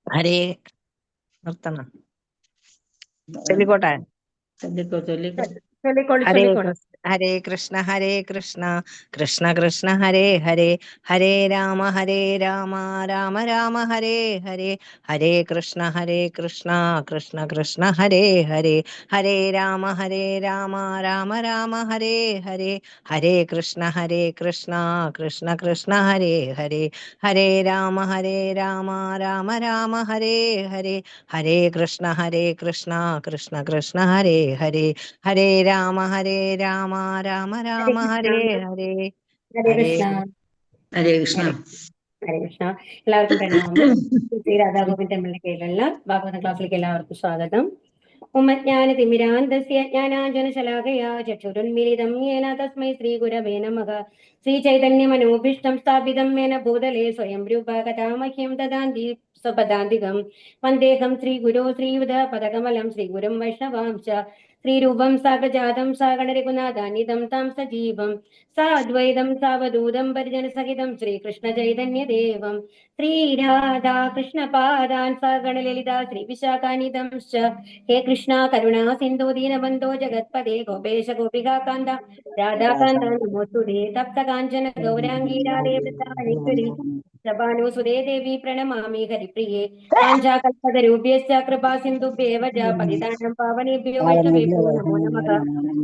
ഹരേ നിർത്തണം. ചൊല്ലിക്കോട്ടെ. ഹരേ കൃഷ്ണ ഹരേ കൃഷ്ണ കൃഷ്ണ കൃഷ്ണ ഹരേ ഹരേ ഹരേ രാമ രാമ രാമ ഹരേ ഹരേ ഹരേ കൃഷ്ണ കൃഷ്ണ കൃഷ്ണ ഹരേ ഹരേ ഹരേ രാമ രാമ രാമ ഹരേ ഹരേ ഹരേ കൃഷ്ണ കൃഷ്ണ കൃഷ്ണ ഹരേ ഹരേ ഹരേ രാമ രാമ രാമ ഹരേ ഹരേ ഹരേ കൃഷ്ണ കൃഷ്ണ കൃഷ്ണ ഹരേ ഹരേ ഹരേ രാമ രാമ രാമ ഹരേ ഹരേ ഹരേ കൃഷ്ണ. ഹരേ കൃഷ്ണ. ഹരേ കൃഷ്ണ. എല്ലാവർക്കും പ്രണാമം. ശ്രീ രാധാഗോവിന്ദ് ടെമ്പിളിന്റെ കീഴിലുള്ള ഭാഗവത ക്ലാസ്സിലേക്ക് എല്ലാവർക്കും സ്വാഗതം. ഉമ്മജ്ഞാനതിമിരാന്തസ്യ ജ്ഞാനാഞ്ജനശലാകയാ ചക്ഷുരുന്മിലിതം യേന തസ്മൈ ശ്രീ ഗുരവേ നമഃ. ശ്രീചൈതന്യമനോഭീഷ്ടം സ്ഥാപിതം യേന ഭൂതലേ സ്വയം രൂപ കഥാമഹ്യം ദദാന്തി സ്വപദാന്തികം. വന്ദേഹം ശ്രീഗുരോ ശ്രീയുധ പദകമലം ശ്രീഗുരും വൈഷ്ണവാംശ ശ്രീരൂപം സാഗജാതം സാഗണരഘുനാഥാനിധം താം സജീവം സാദ്വൈതം സാവധൂതം പരിജനസഹിതം ശ്രീകൃഷ്ണ ചൈതന്യദേവം ശ്രീരാധാ കൃഷ്ണപാദാൻ സാഗണലളിതാ ശ്രീവിശാഖാനിധംശ്ച. ഹേ കൃഷ്ണ കരുണാ സിന്ധു ദീനബന്ധോ ജഗത്പദേ ഗോപേശ ഗോപികാന്ത രാധാകാന്ത നമോസ്തുതേ. തപ്തകാഞ്ചന ഗൗരാംഗീ രാധേ വൃന്ദാവനേശ്വരി ശബാനുസുതേ ദേവി പ്രണമാമി ഹരിപ്രിയേ. വാഞ്ചാകൽപതരൂപ്യശ്ച കൃപാ സിന്ധുഭ്യേവ ച പതിതാനം പാവനേഭ്യോ വൈഷ്ണവേഭ്യോ നമോ നമഃ.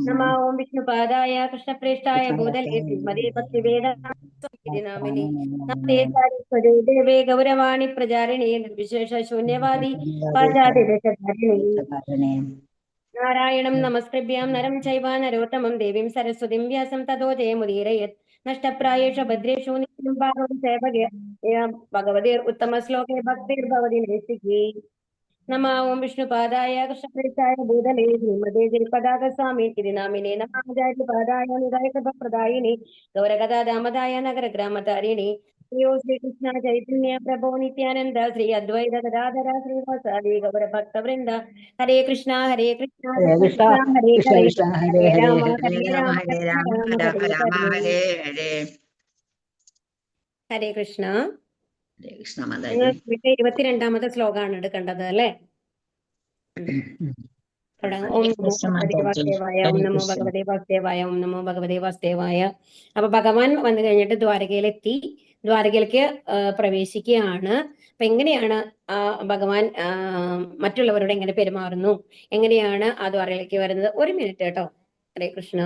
നമോ ഓം വിഷ്ണുപാദായ കൃഷ്ണപ്രേഷ്ഠായ ഭൂതലേ ശ്രീമതേ ഭക്തിവേദാന്തനാമിനേ നമസ്തേ സാരസ്വതേ ദേവേ ഗൗരവാണി പ്രചാരിണേ നിർവിശേഷ ശൂന്യവാദി പാശ്ചാത്യദേശധാരിണേ. നാരായണം നമസ്കൃഭ്യാം നരം ചൈവ നരോത്തമം ദേവീം സരസ്വതിം വ്യാസം തതോ ജയമുദീരയത്. നഷ്ടപ്രായേഷു ഭദ്രേഷു നിത്യം ഭാഗവത സേവകേ ഭഗവതീർ ഉത്തമ ശ്ലോകേ ഭക്തിർഭവതി നൈഷ്ഠികീ. നമോ ഓം വിഷ്ണുപാദായ കൃഷ്ണപ്രേഷ്ഠായ ഭൂതലേ ശ്രീമതേ ജയപതാകസ്വാമി തിരുനാമിനേ നമാചാര്യപാദായ നിദായകപ്രദായിനി ഗൗരകഥാദാമദായ നഗരഗ്രാമതാരിണി. ശ്രീയോ ശ്രീകൃഷ്ണ ചൈതന്യ പ്രഭോ നിത്യാനന്ദ ശ്രീ അദ്വൈത ഗദാധര ശ്രീവാസാദി ഗൗരഭക്തവൃന്ദ. ഹരേ കൃഷ്ണ ഹരേ കൃഷ്ണ കൃഷ്ണ ഹരേ ഹരേ ഹരേ രാമ രാമ ഹരേ ഹരേ. ഹരേ കൃഷ്ണ. നിങ്ങൾ 22ാമത്തെ ശ്ലോകമാണ് എടുക്കേണ്ടത് അല്ലെ? ഓം നമോ ഭഗവതേ വാസുദേവായ ഓം നമോ ഭഗവതേ വാസുദേവായ ഓം നമോ ഭഗവതേ വാസുദേവായ. അപ്പൊ ഭഗവാൻ വന്നു കഴിഞ്ഞിട്ട് ദ്വാരകയിലെത്തി, ദ്വാരകയിലേക്ക് പ്രവേശിക്കുകയാണ്. അപ്പൊ എങ്ങനെയാണ് ഭഗവാൻ മറ്റുള്ളവരോട് എങ്ങനെ പെരുമാറുന്നു, എങ്ങനെയാണ് ആ ദ്വാരകയിലേക്ക് വരുന്നത്? ഒരു മിനിറ്റ് കേട്ടോ. ഹരേ കൃഷ്ണ.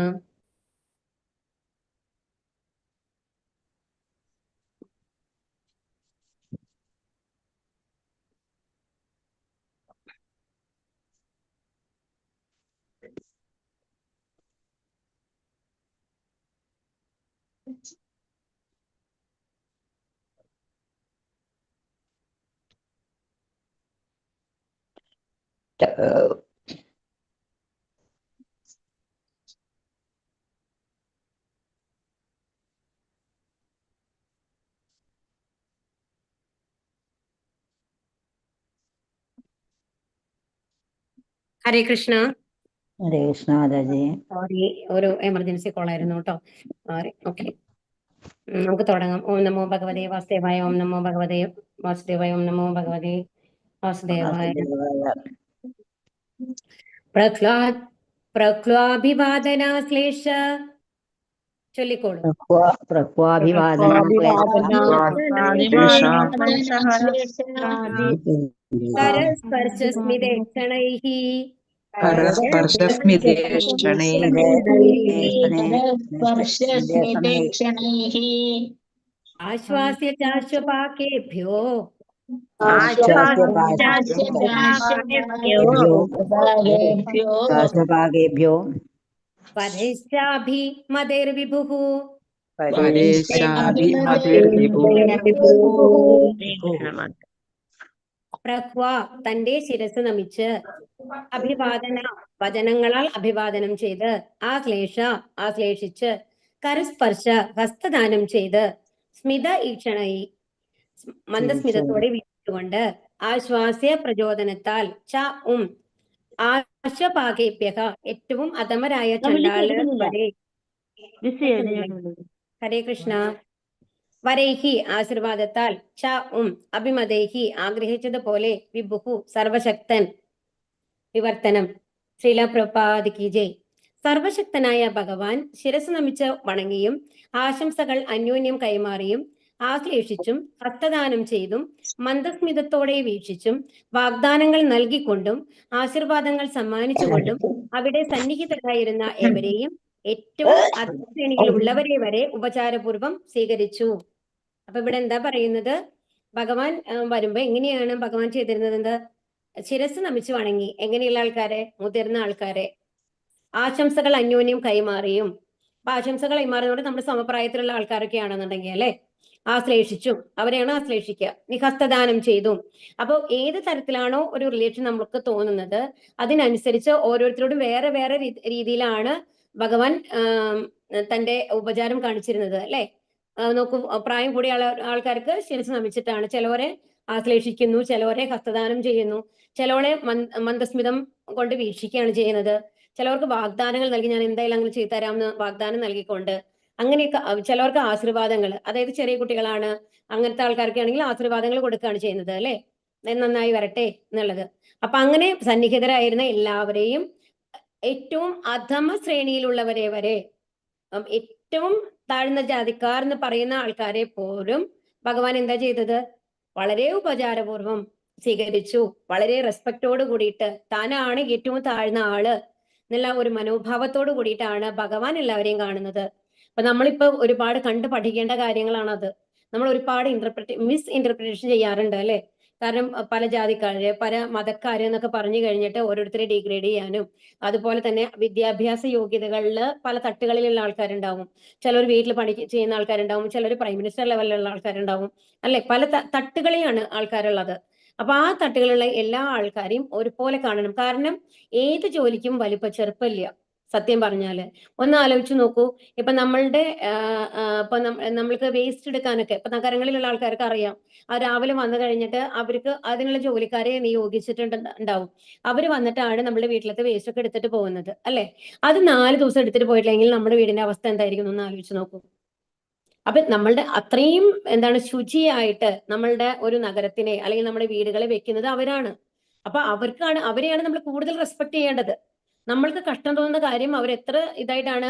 ഹരേ കൃഷ്ണ. ഹരേ കൃഷ്ണ. സോറി, ഒരു എമർജൻസി കോൾ ആയിരുന്നു കേട്ടോ. ഓക്കെ, നമുക്ക് തുടങ്ങാം. ഓം നമോ ഭഗവതേ വാസുദേവായ ഓം നമോ ഭഗവതേ വാസുദേവായ ഓം നമോ ഭഗവതേ വാസുദേവായ. പ്രക്ലാഭിവാദനാശ്ലേഷ ചൊല്ലിക്കോളൂ. കരസ്പർശസ്മിതേക്ഷണൈഃ ആശ്വാസ്യ ചാശ്വപാകേഭ്യോ പരേശ്ചാഭിമതൈർവിഭുഃ. പ്രഹ്വാ തന്റെ ശിരസ് നമിച്ച്, അഭിവാദന വചനങ്ങളാൽ അഭിവാദനം ചെയ്ത്, ആശ്ലേഷിച്ച്, കരസ്പർശ ഹസ്തദാനം ചെയ്ത്, സ്മിത ഈക്ഷണൈ മന്ദസ്മിതത്തോടെ വീക്ഷിച്ചുകൊണ്ട്, ആശ്വാസ്യ പ്രചോദനത്താൽ, ആശ്വപാകേഭ്യഃ ഏറ്റവും അധമരായ ചണ്ഡാലർ വരെ. ഹരേ കൃഷ്ണ. വരൈഹി ആശീർവാദത്താൽ അഭിമതൈഹി ആഗ്രഹിച്ചതുപോലെ വിഭുഹു സർവശക്തൻ വിവർത്തനം. ശ്രീല പ്രഭുപാദ് കി ജയ്. സർവശക്തനായ ഭഗവാൻ ശിരസ് നമിച്ച് വണങ്ങിയും ആശംസകൾ അന്യോന്യം കൈമാറിയും ആശ്ലേഷിച്ചും ഹസ്തദാനം ചെയ്തും മന്ദസ്മിതത്തോടെ വീക്ഷിച്ചും വാഗ്ദാനങ്ങൾ നൽകിക്കൊണ്ടും ആശീർവാദങ്ങൾ സമ്മാനിച്ചുകൊണ്ടും അവിടെ സന്നിഹിതരായിരുന്ന ഏവരെയും ഏറ്റവും അഗ്രശ്രേണിയിലുള്ളവരെ വരെ ഉപചാരപൂർവം സ്വീകരിച്ചു. അപ്പൊ ഇവിടെ എന്താ പറയുന്നത്? ഭഗവാൻ വരുമ്പോ എങ്ങനെയാണ് ഭഗവാൻ ചെയ്തിരുന്നത്? എന്താ? ശിരസ് നമിച്ചു വണങ്ങി. എങ്ങനെയുള്ള ആൾക്കാരെ? മുതിർന്ന ആൾക്കാരെ. ആശംസകൾ അന്യോന്യം കൈമാറിയും. അപ്പൊ ആശംസകൾ കൈമാറുന്നതോടെ നമ്മുടെ സമപ്രായത്തിലുള്ള ആൾക്കാരൊക്കെ ആണെന്നുണ്ടെങ്കിൽ അല്ലെ, ആശ്ലേഷിച്ചും അവരെയാണ് ആശ്ലേഷിക്കുക. നിഹസ്തദാനം ചെയ്തും. അപ്പോൾ ഏത് തരത്തിലാണോ ഒരു റിലേഷൻ നമുക്ക് തോന്നുന്നത് അതിനനുസരിച്ച് ഓരോരുത്തരോടും വേറെ വേറെ രീതിയിലാണ് ഭഗവാൻ തന്റെ ഉപചാരം കാണിച്ചിരുന്നത് അല്ലെ. നോക്കൂ, പ്രായം കൂടിയ ആൾക്കാർക്ക് ശിരസ് നമിച്ചിട്ടാണ്. ചിലവരെ ആശ്ലേഷിക്കുന്നു, ചിലവരെ ഹസ്തദാനം ചെയ്യുന്നു, ചിലവരെ മന്ദസ്മിതം കൊണ്ട് വീക്ഷിക്കുകയാണ് ചെയ്യുന്നത്, ചിലവർക്ക് വാഗ്ദാനങ്ങൾ നൽകി ഞാൻ എന്തായാലും അങ്ങനെ ചെയ്തു തരാമെന്ന് വാഗ്ദാനം നൽകിക്കൊണ്ട്, അങ്ങനെയൊക്കെ ചിലവർക്ക് ആശീർവാദങ്ങൾ, അതായത് ചെറിയ കുട്ടികളാണ് അങ്ങനത്തെ ആൾക്കാർക്ക് ആണെങ്കിൽ ആശീർവാദങ്ങൾ കൊടുക്കുകയാണ് ചെയ്യുന്നത് അല്ലെ, നന്നായി വരട്ടെ എന്നുള്ളത്. അപ്പൊ അങ്ങനെ സന്നിഹിതരായിരുന്ന എല്ലാവരെയും ഏറ്റവും അധമ ശ്രേണിയിലുള്ളവരെ വരെ, ഏറ്റവും താഴ്ന്ന ജാതിക്കാർ എന്ന് പറയുന്ന ആൾക്കാരെ പോലും ഭഗവാൻ എന്താ ചെയ്തത്? വളരെ ഉപചാരപൂർവം സ്വീകരിച്ചു. വളരെ റെസ്പെക്റ്റോട് കൂടിയിട്ട് താനാണ് ഏറ്റവും താഴ്ന്ന ആള് എന്നുള്ള ഒരു മനോഭാവത്തോട് കൂടിയിട്ടാണ് ഭഗവാൻ എല്ലാവരെയും കാണുന്നത്. അപ്പൊ നമ്മളിപ്പോ ഒരുപാട് കണ്ടു പഠിക്കേണ്ട കാര്യങ്ങളാണത്. നമ്മൾ ഒരുപാട് മിസ് ഇന്റർപ്രിട്ടേഷൻ ചെയ്യാറുണ്ട് അല്ലെ. കാരണം പല ജാതിക്കാര്, പല മതക്കാര് എന്നൊക്കെ പറഞ്ഞു കഴിഞ്ഞിട്ട് ഓരോരുത്തരെ ഡീഗ്രേഡ് ചെയ്യാനും, അതുപോലെ തന്നെ വിദ്യാഭ്യാസ യോഗ്യതകളിൽ പല തട്ടുകളിലുള്ള ആൾക്കാരുണ്ടാവും. ചിലർ വീട്ടിൽ പണി ചെയ്യുന്ന ആൾക്കാരുണ്ടാവും, ചിലർ പ്രൈം മിനിസ്റ്റർ ലെവലിലുള്ള ആൾക്കാരുണ്ടാവും അല്ലെ. പല തട്ടുകളിലാണ് ആൾക്കാരുള്ളത്. അപ്പൊ ആ തട്ടുകളിലുള്ള എല്ലാ ആൾക്കാരെയും ഒരുപോലെ കാണണം. കാരണം ഏത് ജോലിക്കും വലിപ്പ ചെറുപ്പമില്ല. സത്യം പറഞ്ഞാല് ഒന്ന് ആലോചിച്ച് നോക്കൂ. ഇപ്പൊ നമ്മളുടെ ഇപ്പൊ നമ്മൾക്ക് വേസ്റ്റ് എടുക്കാനൊക്കെ ഇപ്പൊ നഗരങ്ങളിലുള്ള ആൾക്കാർക്ക് അറിയാം. രാവിലെ വന്നു കഴിഞ്ഞിട്ട് അവർക്ക് അതിനുള്ള ജോലിക്കാരെ നിയോഗിച്ചിട്ടുണ്ടാവും. അവര് വന്നിട്ടാണ് നമ്മുടെ വീട്ടിലത്തെ വേസ്റ്റ് ഒക്കെ എടുത്തിട്ട് പോകുന്നത് അല്ലെ. അത് 4 ദിവസം എടുത്തിട്ട് പോയിട്ടില്ലെങ്കിൽ നമ്മുടെ വീടിന്റെ അവസ്ഥ എന്തായിരിക്കും ഒന്ന് ആലോചിച്ച് നോക്കൂ. അപ്പൊ നമ്മളുടെ അത്രയും എന്താണ് ശുചിയായിട്ട് നമ്മളുടെ ഒരു നഗരത്തിനെ അല്ലെങ്കിൽ നമ്മുടെ വീടുകളെ വെക്കുന്നത് അവരാണ്. അപ്പൊ അവരെയാണ് നമ്മൾ കൂടുതൽ റെസ്പെക്ട് ചെയ്യേണ്ടത്. നമ്മൾക്ക് കഷ്ടം തോന്നുന്ന കാര്യം അവരെത്ര ഇതായിട്ടാണ്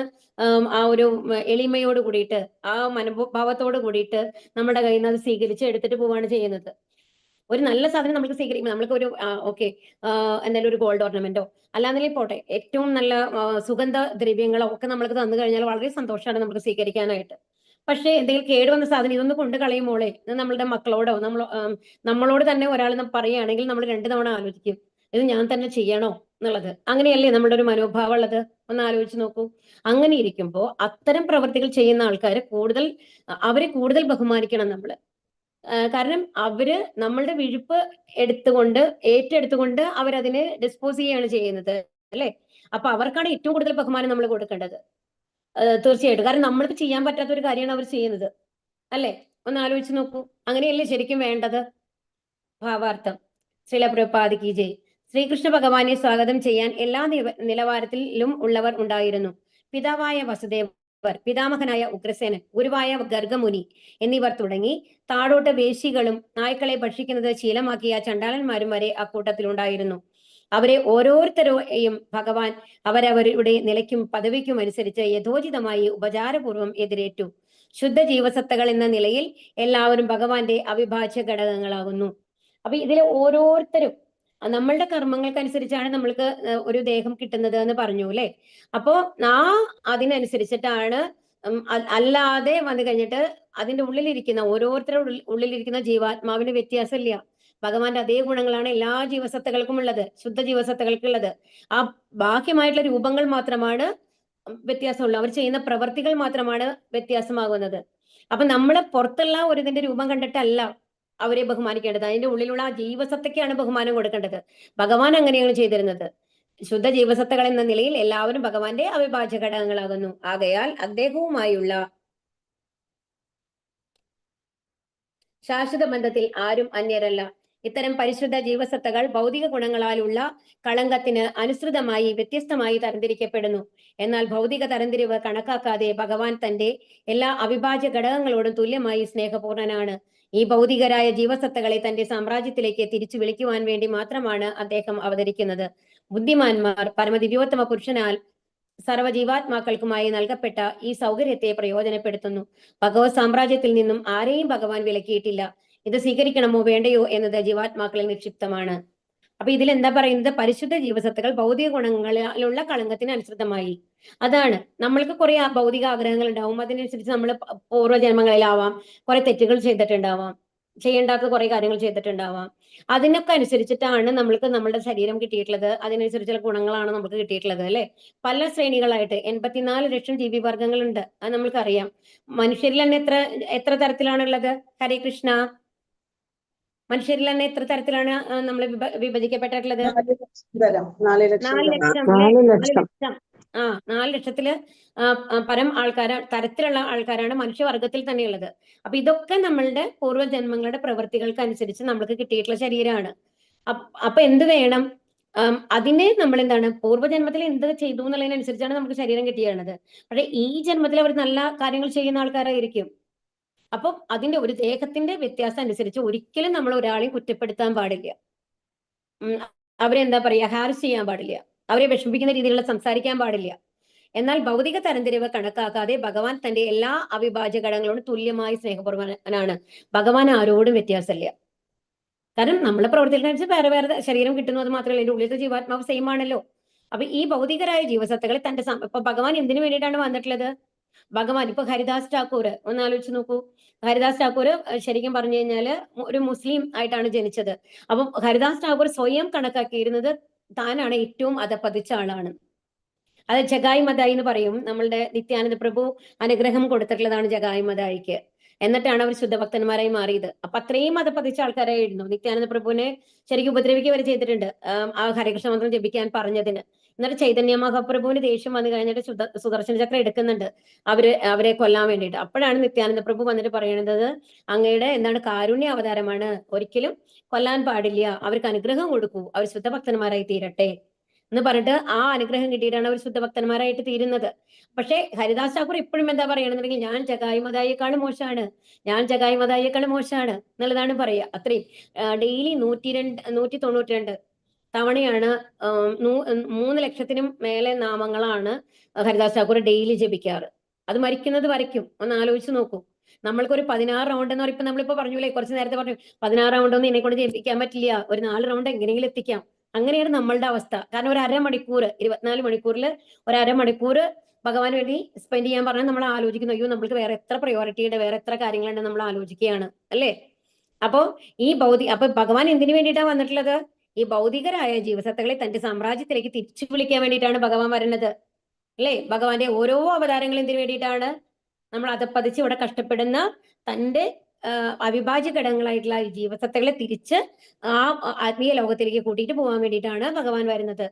ആ ഒരു എളിമയോട് കൂടിയിട്ട്, ആ മനോഭാവത്തോട് കൂടിയിട്ട് നമ്മുടെ കയ്യിൽ നിന്ന് അത് സ്വീകരിച്ച് എടുത്തിട്ട് പോവാണ് ചെയ്യുന്നത്. ഒരു നല്ല സാധനം നമുക്ക് സ്വീകരിക്കുമ്പോൾ നമ്മൾക്ക് ഒരു ഓക്കെ എന്തായാലും ഒരു ഗോൾഡ് ഓർണമെന്റോ അല്ലാന്നില്ലെങ്കിൽ പോട്ടെ, ഏറ്റവും നല്ല സുഗന്ധ ദ്രവ്യങ്ങളോ ഒക്കെ നമ്മൾക്ക് തന്നു കഴിഞ്ഞാൽ വളരെ സന്തോഷമാണ് നമുക്ക് സ്വീകരിക്കാനായിട്ട്. പക്ഷേ എന്തെങ്കിലും കേടുവന്ന സാധനം ഇതൊന്ന് കൊണ്ട് കളയുമ്പോളെ, ഇത് നമ്മളുടെ മക്കളോടോ നമ്മളോട് തന്നെ ഒരാൾ പറയുകയാണെങ്കിൽ നമ്മൾ 2 തവണ ആലോചിക്കും, ഇത് ഞാൻ തന്നെ ചെയ്യണോ എന്നുള്ളത്. അങ്ങനെയല്ലേ നമ്മുടെ ഒരു മനോഭാവം ഉള്ളത്? ഒന്ന് ആലോചിച്ച് നോക്കൂ. അങ്ങനെ ഇരിക്കുമ്പോൾ അത്തരം പ്രവർത്തികൾ ചെയ്യുന്ന ആൾക്കാരെ അവരെ കൂടുതൽ ബഹുമാനിക്കണം നമ്മള്. കാരണം അവര് നമ്മളുടെ വിഴുപ്പ് ഏറ്റെടുത്തുകൊണ്ട് അവരതിനെ ഡിസ്പോസ് ചെയ്യാണ് ചെയ്യുന്നത് അല്ലെ. അപ്പൊ അവർക്കാണ് ഏറ്റവും കൂടുതൽ ബഹുമാനം നമ്മൾ കൊടുക്കേണ്ടത്. തീർച്ചയായിട്ടും. കാരണം നമ്മൾക്ക് ചെയ്യാൻ പറ്റാത്ത ഒരു കാര്യമാണ് അവർ ചെയ്യുന്നത് അല്ലെ. ഒന്ന് ആലോചിച്ച് നോക്കൂ. അങ്ങനെയല്ലേ ശരിക്കും വേണ്ടത്? ഭാവാർത്ഥം. ശ്രീല പ്രഭുപാദ് കി ജയ്. ശ്രീകൃഷ്ണ ഭഗവാനെ സ്വാഗതം ചെയ്യാൻ എല്ലാ നിലവാരത്തിലും ഉള്ളവർ ഉണ്ടായിരുന്നു. പിതാവായ വസുദേവർ, പിതാമഹനായ ഉഗ്രസേനൻ, ഗുരുവായ ഗർഗമുനി എന്നിവർ തുടങ്ങി താഴോട്ട് വേശികളും നായ്ക്കളെ ഭക്ഷിക്കുന്നത് ശീലമാക്കിയ ചണ്ടാളന്മാരും വരെ അക്കൂട്ടത്തിലുണ്ടായിരുന്നു. അവരെ ഓരോരുത്തരെയും ഭഗവാൻ അവരവരുടെ നിലയ്ക്കും പദവിക്കും അനുസരിച്ച് യഥോചിതമായി ഉപചാരപൂർവ്വം എതിരേറ്റു. ശുദ്ധ ജീവസത്തകൾ എന്ന നിലയിൽ എല്ലാവരും ഭഗവാന്റെ അവിഭാജ്യ ഘടകങ്ങളാകുന്നു. അപ്പൊ ഇതിലെ ഓരോരുത്തരും നമ്മളുടെ കർമ്മങ്ങൾക്കനുസരിച്ചാണ് നമ്മൾക്ക് ഒരു ദേഹം കിട്ടുന്നത് എന്ന് പറഞ്ഞു അല്ലെ. അപ്പോ അതിനനുസരിച്ചിട്ടാണ്, അല്ലാതെ വന്നു കഴിഞ്ഞിട്ട് അതിന്റെ ഉള്ളിലിരിക്കുന്ന ഓരോരുത്തരുടെ ഉള്ളിലിരിക്കുന്ന ജീവാത്മാവിന് വ്യത്യാസമില്ല. ഭഗവാന്റെ അതേ ഗുണങ്ങളാണ് എല്ലാ ജീവസത്തകൾക്കും ഉള്ളത്, ശുദ്ധ ജീവസത്തകൾക്കുള്ളത്. ആ ബാഹ്യമായിട്ടുള്ള രൂപങ്ങൾ മാത്രമാണ് വ്യത്യാസമുള്ളൂ. അവർ ചെയ്യുന്ന പ്രവർത്തികൾ മാത്രമാണ് വ്യത്യാസമാകുന്നത്. അപ്പൊ നമ്മള് പുറത്തുള്ള ഒരു ഇതിന്റെ രൂപം കണ്ടിട്ടല്ല അവരെ ബഹുമാനിക്കേണ്ടത്, അതിന്റെ ഉള്ളിലുള്ള ആ ജീവസത്തയ്ക്കാണ് ബഹുമാനം കൊടുക്കേണ്ടത്. ഭഗവാൻ അങ്ങനെയാണ് ചെയ്തിരുന്നത്. ശുദ്ധ ജീവസത്തകൾ എന്ന നിലയിൽ എല്ലാവരും ഭഗവാന്റെ അവിഭാജ്യ ഘടകങ്ങളാകുന്നു. ആകയാൽ അദ്ദേഹവുമായുള്ള ശാശ്വത ബന്ധത്തിൽ ആരും അന്യരല്ല. ഇത്തരം പരിശുദ്ധ ജീവസത്തകൾ ഭൗതിക ഗുണങ്ങളാലുള്ള കളങ്കത്തിന് അനുസൃതമായി വ്യത്യസ്തമായി തരംതിരിക്കപ്പെടുന്നു. എന്നാൽ ഭൗതിക തരംതിരിവ് കണക്കാക്കാതെ ഭഗവാൻ തന്റെ എല്ലാ അവിഭാജ്യ ഘടകങ്ങളോടും തുല്യമായി സ്നേഹപൂർണനാണ്. ഈ ഭൗതികരായ ജീവസത്തകളെ തന്റെ സാമ്രാജ്യത്തിലേക്ക് തിരിച്ചു വിളിക്കുവാൻ വേണ്ടി മാത്രമാണ് അദ്ദേഹം അവതരിക്കുന്നത്. ബുദ്ധിമാന്മാർ പരമദിവ്യോത്തമ പുരുഷനാൽ സർവ്വജീവാത്മാക്കൾക്കുമായി നൽകപ്പെട്ട ഈ സൗകര്യത്തെ പ്രയോജനപ്പെടുത്തുന്നു. ഭഗവത് സാമ്രാജ്യത്തിൽ നിന്നും ആരെയും ഭഗവാൻ വിലക്കിയിട്ടില്ല. ഇത് സ്വീകരിക്കണമോ വേണ്ടയോ എന്നത് ജീവാത്മാക്കളിൽ നിക്ഷിപ്തമാണ്. അപ്പൊ ഇതിൽ എന്താ പറയുന്നത്? പരിശുദ്ധ ജീവസത്തുകൾ ഭൗതിക ഗുണങ്ങളിലുള്ള കളങ്കത്തിന് അനുസൃതമായി. അതാണ് നമ്മൾക്ക് കുറെ ഭൗതിക ആഗ്രഹങ്ങൾ ഉണ്ടാവും. അതിനനുസരിച്ച് നമ്മൾ പൂർവ്വജന്മങ്ങളിലാവാം കുറെ തെറ്റുകൾ ചെയ്തിട്ടുണ്ടാവാം, ചെയ്യേണ്ടാത്ത കുറെ കാര്യങ്ങൾ ചെയ്തിട്ടുണ്ടാവാം. അതിനൊക്കെ അനുസരിച്ചിട്ടാണ് നമ്മൾക്ക് നമ്മുടെ ശരീരം കിട്ടിയിട്ടുള്ളത്. അതിനനുസരിച്ചുള്ള ഗുണങ്ങളാണ് നമുക്ക് കിട്ടിയിട്ടുള്ളത്, അല്ലെ? പല ശ്രേണികളായിട്ട് 84 ലക്ഷം ജീവിവർഗങ്ങളുണ്ട്. അത് നമ്മൾക്കറിയാം. മനുഷ്യരിൽ തന്നെ എത്ര തരത്തിലാണുള്ളത്? ഹരേ കൃഷ്ണ. മനുഷ്യരിൽ തന്നെ എത്ര തരത്തിലാണ് നമ്മൾ വിഭജിക്കപ്പെട്ടിട്ടുള്ളത്? 4 ലക്ഷം. 4 ലക്ഷം. 4 ലക്ഷത്തില് പരം തരത്തിലുള്ള ആൾക്കാരാണ് മനുഷ്യവർഗത്തിൽ തന്നെയുള്ളത്. അപ്പൊ ഇതൊക്കെ നമ്മളുടെ പൂർവ്വജന്മങ്ങളുടെ പ്രവൃത്തികൾക്ക് അനുസരിച്ച് നമ്മൾക്ക് കിട്ടിയിട്ടുള്ള ശരീരമാണ്. അപ്പൊ എന്ത് വേണം? അതിനെ നമ്മൾ എന്താണ്, പൂർവ്വജന്മത്തിൽ എന്ത് ചെയ്തു എന്നുള്ളതിനനുസരിച്ചാണ് നമുക്ക് ശരീരം കിട്ടിയത്. പക്ഷെ ഈ ജന്മത്തിൽ അവർ നല്ല കാര്യങ്ങൾ ചെയ്യുന്ന ആൾക്കാരായിരിക്കും. അപ്പം അതിന്റെ ഒരു ദേഹത്തിന്റെ വ്യത്യാസം അനുസരിച്ച് ഒരിക്കലും നമ്മൾ ഒരാളെയും കുറ്റപ്പെടുത്താൻ പാടില്ല. അവരെന്താ പറയാ, ഹാരസ് ചെയ്യാൻ പാടില്ല, അവരെ വിഷമിപ്പിക്കുന്ന രീതിയിലുള്ള സംസാരിക്കാൻ പാടില്ല. എന്നാൽ ഭൗതിക തരംതിരിവ് കണക്കാക്കാതെ ഭഗവാൻ തന്റെ എല്ലാ അവിഭാജ്യ ഘടകങ്ങളോടും തുല്യമായി സ്നേഹപൂർവ്വനാണ്. ഭഗവാൻ ആരോടും വ്യത്യാസമില്ല. കാരണം നമ്മളെ പ്രവർത്തിക്കുന്നതനുസരിച്ച് വേറെ വേറെ ശരീരം കിട്ടുന്നു, അത് മാത്രമല്ല ഇതിന്റെ ഉള്ളിലത്തെ ജീവാത്മാവ് സെയിം ആണല്ലോ. അപ്പൊ ഈ ഭൗതികരായ ജീവസത്തകളെ തന്റെ ഇപ്പൊ ഭഗവാൻ എന്തിനു വേണ്ടിയിട്ടാണ് വന്നിട്ടുള്ളത്? ഭഗവാൻ ഇപ്പൊ ഹരിദാസ് ഠാക്കൂർ ഒന്ന് ആലോചിച്ച് നോക്കൂ. ഹരിദാസ് ഠാക്കൂർ ശരിക്കും പറഞ്ഞു കഴിഞ്ഞാല് ഒരു മുസ്ലിം ആയിട്ടാണ് ജനിച്ചത്. അപ്പം ഹരിദാസ് ഠാക്കൂർ സ്വയം കണക്കാക്കിയിരുന്നത് താനാണ് ഏറ്റവും അധപ്പതിച്ച ആളാണ്. അത് ജഗായി മതായി എന്ന് പറയും. നമ്മളുടെ നിത്യാനന്ദ പ്രഭു അനുഗ്രഹം കൊടുത്തിട്ടുള്ളതാണ് ജഗായി മതായിക്ക്. എന്നിട്ടാണ് അവർ ശുദ്ധഭക്തന്മാരായി മാറിയത്. അപ്പൊ അത്രയും അധപ്പതിച്ച ആൾക്കാരായിരുന്നു. നിത്യാനന്ദ പ്രഭുവിനെ ശരിക്കും ഉപദ്രവിക്കുക വരെ ചെയ്തിട്ടുണ്ട് ആ ഹരികൃഷ്ണ മന്ത്രം ജപിക്കാൻ പറഞ്ഞതിന്. എന്നിട്ട് ചൈതന്യ മഹാപ്രഭുവിന് ദേഷ്യം വന്നു കഴിഞ്ഞിട്ട് സുദർശന ചക്രം എടുക്കുന്നുണ്ട് അവരെ കൊല്ലാൻ വേണ്ടിയിട്ട്. അപ്പോഴാണ് നിത്യാനന്ദ പ്രഭു വന്നിട്ട് പറയുന്നത്, അങ്ങയുടെ എന്താണ് കാരുണ്യ അവതാരമാണ്, ഒരിക്കലും കൊല്ലാൻ പാടില്ല, അവർക്ക് അനുഗ്രഹം കൊടുക്കൂ, അവർ ശുദ്ധഭക്തന്മാരായി തീരട്ടെ എന്ന് പറഞ്ഞിട്ട് ആ അനുഗ്രഹം കിട്ടിയിട്ടാണ് അവർ ശുദ്ധഭക്തന്മാരായിട്ട് തീരുന്നത്. പക്ഷേ ഹരിദാസ് ഠാക്കൂർ ഇപ്പോഴും എന്താ പറയണമെന്നുണ്ടെങ്കിൽ ഞാൻ ജഗായി മതായിയേക്കാളും മോശമാണ്, ഞാൻ ജഗായി മതായിയേക്കാളും മോശമാണ് എന്നുള്ളതാണ് പറയുക. അത്രയും ഡെയിലി 192 തവണയാണ് 3 ലക്ഷത്തിനും മേലെ നാമങ്ങളാണ് ഹരിദാസ് ഠാക്കൂർ ഡെയിലി ജപിക്കാറ്. അത് മരിക്കുന്നത് വരയ്ക്കും. ഒന്ന് ആലോചിച്ച് നോക്കൂ. നമ്മൾക്കൊരു 16 റൗണ്ട് എന്ന് പറയുമ്പോൾ നമ്മളിപ്പോ പറഞ്ഞൂലേ, കുറച്ച് നേരത്തെ പറഞ്ഞു 16 റൗണ്ട് ഒന്നും എന്നെ കൊണ്ട് ജപിക്കാൻ പറ്റില്ല, ഒരു 4 റൗണ്ട് എങ്ങനെയെങ്കിലും എത്തിക്കാം. അങ്ങനെയാണ് നമ്മളുടെ അവസ്ഥ. കാരണം ഒരു അരമണിക്കൂർ 24 മണിക്കൂറിൽ ഒരു അരമണിക്കൂർ ഭഗവാന് വേണ്ടി സ്പെൻഡ് ചെയ്യാൻ പറഞ്ഞാൽ നമ്മൾ ആലോചിക്കുന്നു, അയ്യോ നമ്മൾക്ക് വേറെ എത്ര പ്രയോറിറ്റിയുടെ വേറെ എത്ര കാര്യങ്ങളുണ്ട് നമ്മൾ ആലോചിക്കുകയാണ്, അല്ലേ? അപ്പോ അപ്പൊ ഭഗവാൻ എന്തിനു വേണ്ടിയിട്ടാണ് വന്നിട്ടുള്ളത്? ഈ ഭൗതികരായ ജീവസത്തകളെ തന്റെ സാമ്രാജ്യത്തിലേക്ക് തിരിച്ചു വിളിക്കാൻ വേണ്ടിയിട്ടാണ് ഭഗവാൻ വരുന്നത്, അല്ലേ? ഭഗവാന്റെ ഓരോ അവതാരങ്ങളും എന്തിനു വേണ്ടിയിട്ടാണ്? നമ്മൾ അധപ്പതിച്ച് ഇവിടെ കഷ്ടപ്പെടുന്ന തന്റെ അവിഭാജ്യ ഘടകങ്ങളായിട്ടുള്ള ഈ ജീവസത്തകളെ തിരിച്ച് ആ ആത്മീയ ലോകത്തിലേക്ക് കൂട്ടിയിട്ട് പോകാൻ വേണ്ടിയിട്ടാണ് ഭഗവാൻ വരുന്നത്.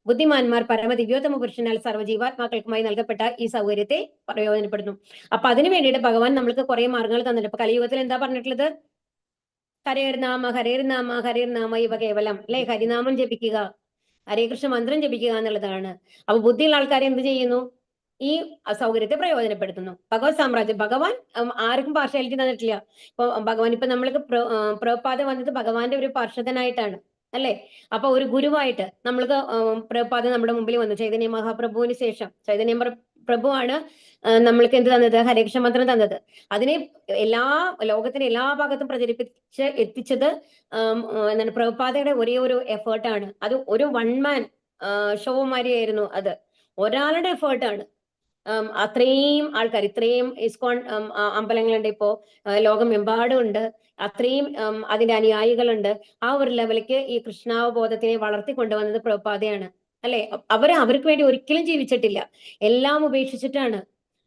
ബുദ്ധിമാന്മാർ പരമദിവ്യോത്തമ പുരുഷനാൽ സർവ്വജീവാത്മാക്കൾക്കുമായി നൽകപ്പെട്ട ഈ സൗകര്യത്തെ പ്രയോജനപ്പെടുന്നു. അപ്പൊ അതിനു വേണ്ടിയിട്ട് ഭഗവാൻ നമ്മൾക്ക് കുറെ മാർഗങ്ങൾ തന്നിട്ടുണ്ട്. ഇപ്പൊ കലിയുഗത്തിൽ എന്താ പറഞ്ഞിട്ടുള്ളത്? ഹരേർനാമ ഹരേർനാമ ഹരേർനാമ ഇവ കേവലം, അല്ലെ? ഹരിനാമം ജപിക്കുക, ഹരേ കൃഷ്ണ മന്ത്രം ജപിക്കുക എന്നുള്ളതാണ്. അപ്പൊ ബുദ്ധിയുള്ള ആൾക്കാരെ എന്ത് ചെയ്യുന്നു? ഈ സൗകര്യത്തെ പ്രയോജനപ്പെടുത്തുന്നു. ഭഗവത് സാമ്രാജ്യം ഭഗവാൻ ആർക്കും പാർഷ്യാലിറ്റി തന്നിട്ടില്ല. ഇപ്പൊ ഭഗവാൻ ഇപ്പൊ നമ്മൾക്ക് പ്രഭുപാദ വന്നത് ഭഗവാന്റെ ഒരു പാർഷദനായിട്ടാണ്, അല്ലെ? അപ്പൊ ഒരു ഗുരുവായിട്ട് നമ്മൾക്ക് പ്രഭുപാദ നമ്മുടെ മുമ്പിൽ വന്നു. ചൈതന്യ മഹാപ്രഭുവിന് ശേഷം ചൈതന്യ പ്രഭുവാണ് നമ്മൾക്ക് എന്ത് തന്നത്? ഹരേകൃഷ്ണ മന്ത്രം തന്നത്. അതിനെ ലോകത്തിന്റെ എല്ലാ ഭാഗത്തും പ്രചരിപ്പിച്ച് എത്തിച്ചത് എന്താണ്? പ്രഭുപാദയുടെ ഒരേ ഒരു എഫേർട്ടാണ്. അത് ഒരു വൺ മാൻ ഷോ മാതിരിയായിരുന്നു. അത് ഒരാളുടെ എഫേർട്ടാണ്. അത്രയും ആൾക്കാർ, ഇത്രയും ഇസ്കോൺ അമ്പലങ്ങളുണ്ട് ഇപ്പോ ലോകമെമ്പാടും ഉണ്ട്. അത്രയും അതിന്റെ അനുയായികളുണ്ട്. ആ ഒരു ലെവലിലേക്ക് ഈ കൃഷ്ണാവബോധത്തിനെ വളർത്തിക്കൊണ്ടുവന്നത് പ്രഭുപാദയാണ്, അല്ലെ? അവർക്ക് വേണ്ടി ഒരിക്കലും ജീവിച്ചിട്ടില്ല. എല്ലാം ഉപേക്ഷിച്ചിട്ടാണ്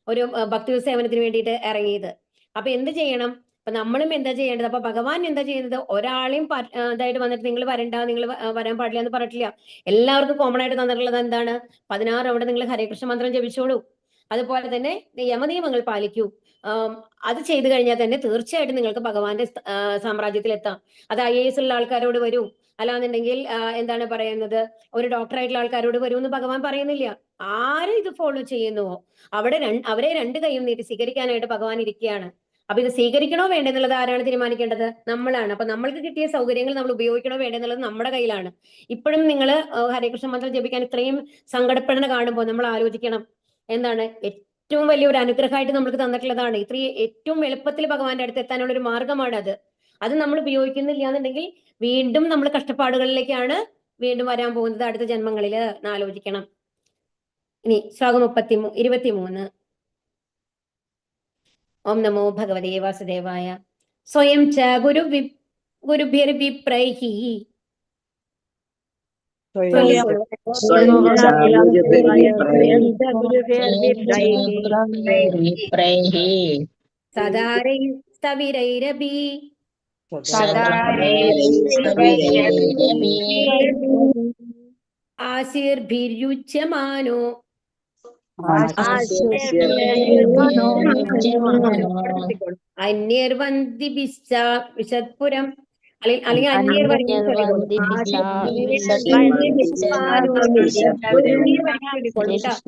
ഒരു ഭക്തി സേവനത്തിന് വേണ്ടിയിട്ട് ഇറങ്ങിയത്. അപ്പൊ എന്ത് ചെയ്യണം? അപ്പൊ നമ്മളും എന്താ ചെയ്യേണ്ടത്? അപ്പൊ ഭഗവാൻ എന്താ ചെയ്യുന്നത്? ഒരാളെയും ഇതായിട്ട് വന്നിട്ട് നിങ്ങൾ വരണ്ട, നിങ്ങൾ വരാൻ പാടില്ല എന്ന് പറഞ്ഞിട്ടില്ല. എല്ലാവർക്കും കോമൺ ആയിട്ട് തന്നിട്ടുള്ളത് എന്താണ്? 16 അവിടെ നിങ്ങൾ ഹരേകൃഷ്ണ മന്ത്രം ജപിച്ചോളൂ. അതുപോലെ തന്നെ യമനിയമങ്ങൾ പാലിക്കൂ. അത് ചെയ്തു കഴിഞ്ഞാൽ തന്നെ തീർച്ചയായിട്ടും നിങ്ങൾക്ക് ഭഗവാന്റെ സാമ്രാജ്യത്തിൽ എത്താം. അത് IAS ഉള്ള ആൾക്കാരോട് വരൂ, അല്ലാന്നുണ്ടെങ്കിൽ എന്താണ് പറയുന്നത്, ഒരു ഡോക്ടറായിട്ടുള്ള ആൾക്കാരോട് വരൂ എന്ന് ഭഗവാൻ പറയുന്നില്ല. ആര് ഇത് ഫോളോ ചെയ്യുന്നുവോ അവരെ രണ്ട് കൈയും നീട്ടി സ്വീകരിക്കാനായിട്ട് ഭഗവാൻ ഇരിക്കുകയാണ്. അപ്പൊ ഇത് സ്വീകരിക്കണോ വേണ്ടെന്നുള്ളത് ആരാണ് തീരുമാനിക്കേണ്ടത്? നമ്മളാണ്. അപ്പൊ നമ്മൾക്ക് കിട്ടിയ സൗകര്യങ്ങൾ നമ്മൾ ഉപയോഗിക്കണോ വേണ്ടെന്നുള്ളത് നമ്മുടെ കയ്യിലാണ്. ഇപ്പോഴും നിങ്ങൾ ഹരേകൃഷ്ണ മന്ത്രം ജപിക്കാൻ ഇത്രയും സങ്കടപ്പെടുന്ന കാണുമ്പോൾ നമ്മൾ ആലോചിക്കണം, എന്താണ് ഏറ്റവും വലിയൊരു അനുഗ്രഹമായിട്ട് നമുക്ക് തന്നിട്ടുള്ളതാണ്. ഇത്രയും ഏറ്റവും എളുപ്പത്തിൽ ഭഗവാന്റെ അടുത്ത് എത്താനുള്ള ഒരു മാർഗമാണ് അത്. അത് നമ്മൾ ഉപയോഗിക്കുന്നില്ല എന്നുണ്ടെങ്കിൽ വീണ്ടും നമ്മൾ കഷ്ടപ്പാടുകളിലേക്കാണ് വീണ്ടും വരാൻ പോകുന്നത് അടുത്ത ജന്മങ്ങളിൽ എന്ന് ആലോചിക്കണം. ഇനി ശ്ലോകം 23. ഓം നമോ ഭഗവതേ വാസുദേവായ. സ്വയം ച ഗുരുഭിർവിപ്രൈഹി സദാരൈ സ്ഥവിരൈരപി ആശീർഭിര്യുച്യമാനോ അന്യർവന്ദിഭിശ്ച വിശത്പുരം, അല്ലെങ്കിൽ അന്യർ വരയ്ക്കും ചൊല്ലിക്കോളൂ.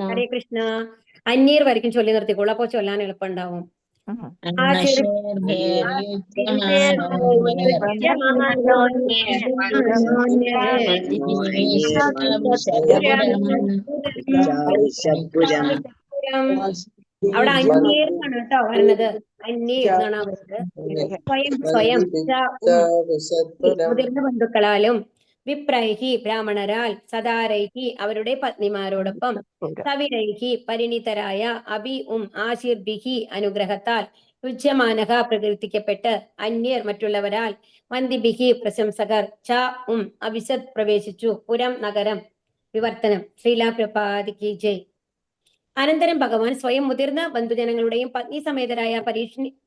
ഹരേ കൃഷ്ണ. അന്യർ വരയ്ക്കും ചൊല്ലി നിർത്തിക്കോളൂ, അപ്പൊ ചൊല്ലാൻ എളുപ്പമുണ്ടാവും. അവിടെ അന്യർ ആണ് കേട്ടോ വരുന്നത്, അന്യർ എന്നാണ് വരുന്നത്. സ്വയം മുതിർന്ന ബന്ധുക്കളാലും വിപ്രൈഹി ബ്രാഹ്മണരാൽ സദാരൈഹി അവരുടെ പത്നിമാരോടൊപ്പം സവിരൈഹി പരിണിതരായ അഭി ആശീർഭിഹി അനുഗ്രഹത്താൽ യുജ്യമാനഹ പ്രകീർത്തിക്കപ്പെട്ട് അന്യർ മറ്റുള്ളവരാൽ വന്ദിഭിഹി പ്രശംസകർ ച അവിശത് പ്രവേശിച്ചു പുരം നഗരം. വിവർത്തനം. ശ്രീലാ പ്രഭാതിക്ക് ജയ്. അനന്തരം ഭഗവാൻ സ്വയം മുതിർന്ന ബന്ധുജനങ്ങളുടെയും പത്നി സമേതരായ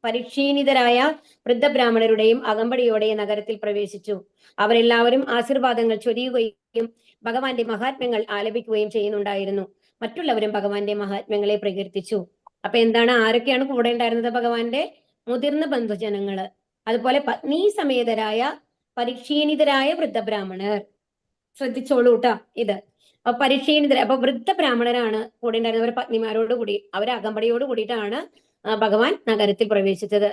പരിക്ഷീണിതരായ വൃദ്ധബ്രാഹ്മണരുടെയും അകമ്പടിയോടെ നഗരത്തിൽ പ്രവേശിച്ചു. അവരെല്ലാവരും ആശീർവാദങ്ങൾ ചൊരിയുകയും ഭഗവാന്റെ മഹാത്മ്യങ്ങൾ ആലപിക്കുകയും ചെയ്യുന്നുണ്ടായിരുന്നു. മറ്റുള്ളവരും ഭഗവാന്റെ മഹാത്മ്യങ്ങളെ പ്രകീർത്തിച്ചു. അപ്പൊ എന്താണ്, ആരൊക്കെയാണ് കൂടെ ഉണ്ടായിരുന്നത്? ഭഗവാന്റെ മുതിർന്ന ബന്ധുജനങ്ങള്, അതുപോലെ പത്നി സമേതരായ പരിക്ഷീണിതരായ വൃദ്ധബ്രാഹ്മണർ. ശ്രദ്ധിച്ചോളൂ കേട്ടോ ഇത്. പരിക്ഷീണിതർ, അപ്പൊ വൃദ്ധ ബ്രാഹ്മണരാണ് കൂടെ ഉണ്ടായിരുന്നവർ. പത്നിമാരോട് കൂടി അവരെ അകമ്പടിയോട് കൂടിയിട്ടാണ് ഭഗവാൻ നഗരത്തിൽ പ്രവേശിച്ചത്.